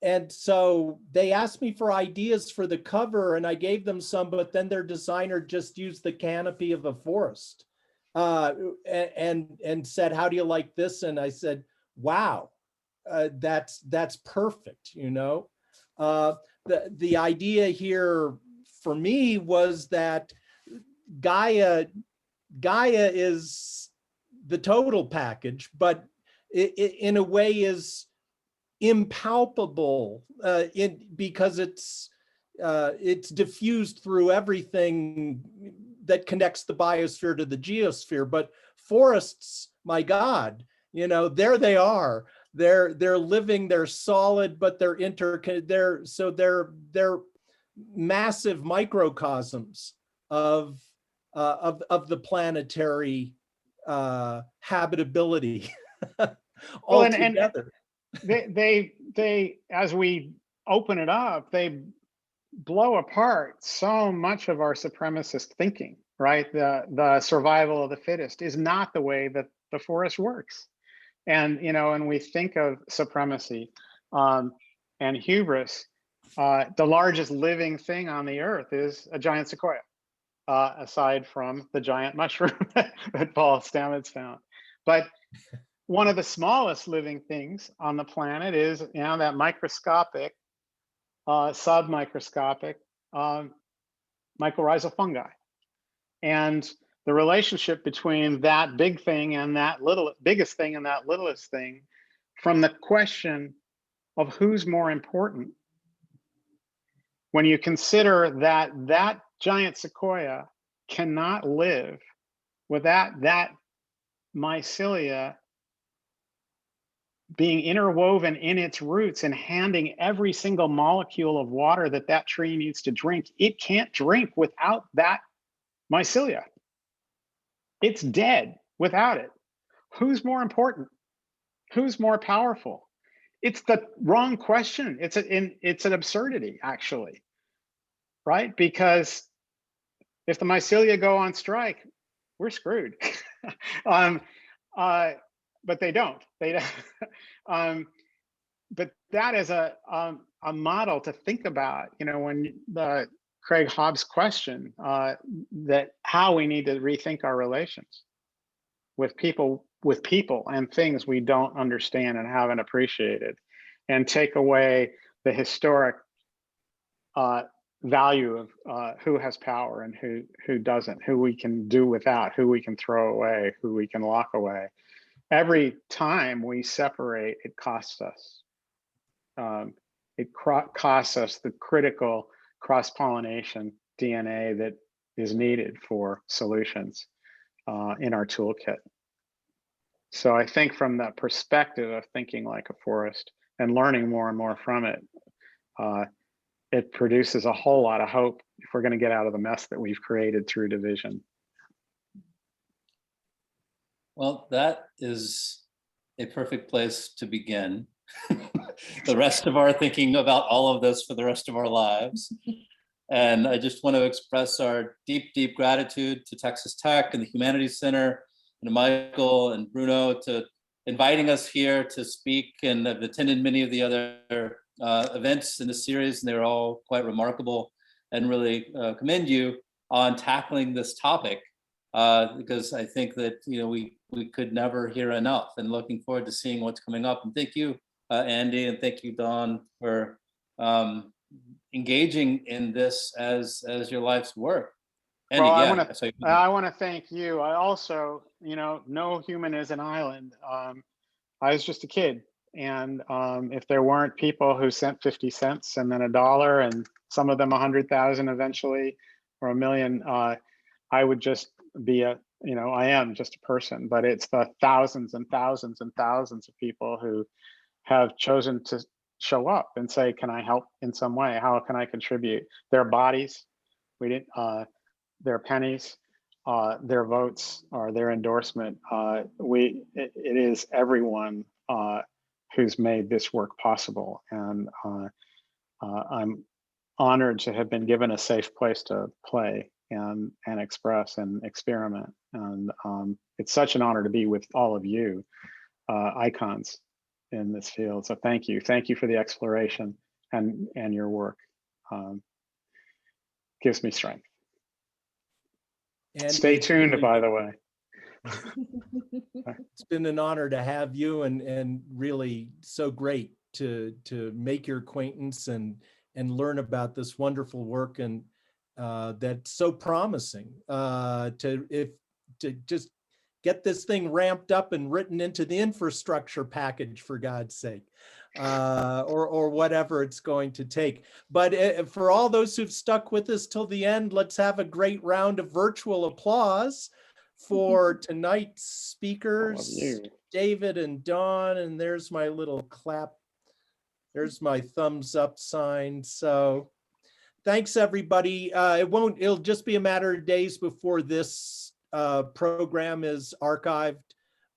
And so they asked me for ideas for the cover and I gave them some, but then their designer just used the canopy of a forest and said, how do you like this? And I said, wow, that's perfect, you know? The idea here for me was that Gaia is the total package, but it in a way is impalpable because it's diffused through everything that connects the biosphere to the geosphere. But forests, my God, you know, there they are. They're living, they're solid, but they're they're massive microcosms of the planetary habitability all Well, together. they as we open it up, they blow apart so much of our supremacist thinking, right? The survival of the fittest is not the way that the forest works. And you know, when we think of supremacy and hubris, the largest living thing on the earth is a giant sequoia, aside from the giant mushroom that Paul Stamets found. But one of the smallest living things on the planet is, you know, that microscopic, submicroscopic mycorrhizal fungi. And the relationship between that big thing and that biggest thing and that littlest thing, from the question of who's more important, when you consider that that giant sequoia cannot live without that mycelia being interwoven in its roots and handing every single molecule of water that that tree needs to drink, it can't drink without that mycelia. It's dead without it. Who's more important? Who's more powerful? It's the wrong question. It's an absurdity, actually, right? Because if the mycelia go on strike, we're screwed. But they don't. They don't. But that is a model to think about. You know, when Craig Hobbs' question that how we need to rethink our relations with people and things we don't understand and haven't appreciated, and take away the historic value of who has power and who doesn't, who we can do without, who we can throw away, who we can lock away. Every time we separate, it costs us. It costs us the critical cross-pollination DNA that is needed for solutions in our toolkit. So I think from the perspective of thinking like a forest and learning more and more from it, it produces a whole lot of hope if we're going to get out of the mess that we've created through division. Well, that is a perfect place to begin the rest of our thinking about all of this for the rest of our lives. And I just want to express our deep, deep gratitude to Texas Tech and the Humanities Center, and to Michael and Bruno to inviting us here to speak, and I've attended many of the other events in the series, and they're all quite remarkable, and really commend you on tackling this topic because I think that, you know, we could never hear enough, and looking forward to seeing what's coming up. And thank you, Andy, and thank you, Dawn, for engaging in this as your life's work. Andy, well, yeah, I want to thank you. I also, you know, no human is an island. I was just a kid, and if there weren't people who sent 50 cents and then $1, and some of them 100,000 eventually, or 1 million, I would just be I am just a person. But it's the thousands and thousands and thousands of people who have chosen to show up and say, can I help in some way? How can I contribute? Their bodies, their pennies, their votes, or their endorsement. It is everyone who's made this work possible. And I'm honored to have been given a safe place to play and express and experiment. And it's such an honor to be with all of you, icons in this field. So thank you for the exploration and your work. Gives me strength. And Stay tuned, by the way. It's been an honor to have you, and really so great to make your acquaintance and learn about this wonderful work, and that's so promising to just get this thing ramped up and written into the infrastructure package, for God's sake, or whatever it's going to take. But for all those who've stuck with us till the end, let's have a great round of virtual applause for tonight's speakers, David and Dawn. And there's my little clap. There's my thumbs up sign. So thanks, everybody. It'll just be a matter of days before this program is archived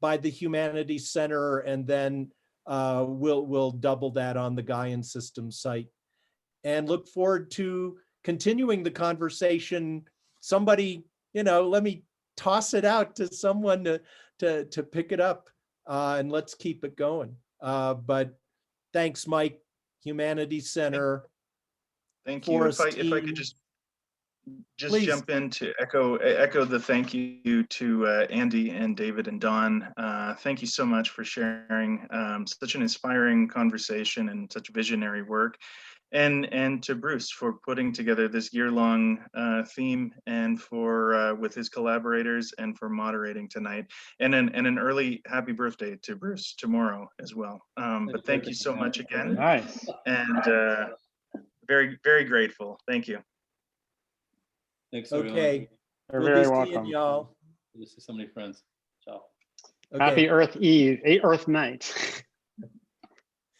by the Humanities Center, and then we'll double that on the Gaian System site, and look forward to continuing the conversation. Somebody, let me toss it out to someone to pick it up, and let's keep it going. But thanks, Mike, Humanities Center. Thank you. If I could just Please. jump in to echo the thank you to Andy and David and Dawn. Thank you so much for sharing such an inspiring conversation and such visionary work. And to Bruce for putting together this year-long theme, and for with his collaborators, and for moderating tonight. And an early happy birthday to Bruce tomorrow as well. But thank you so much again. Nice. And very, very grateful. Thank you. Thanks, everyone. Okay. You're We'll very be welcome. seeing y'all. Good to see so many friends. Ciao. Okay. Happy Earth Eve, Earth Night.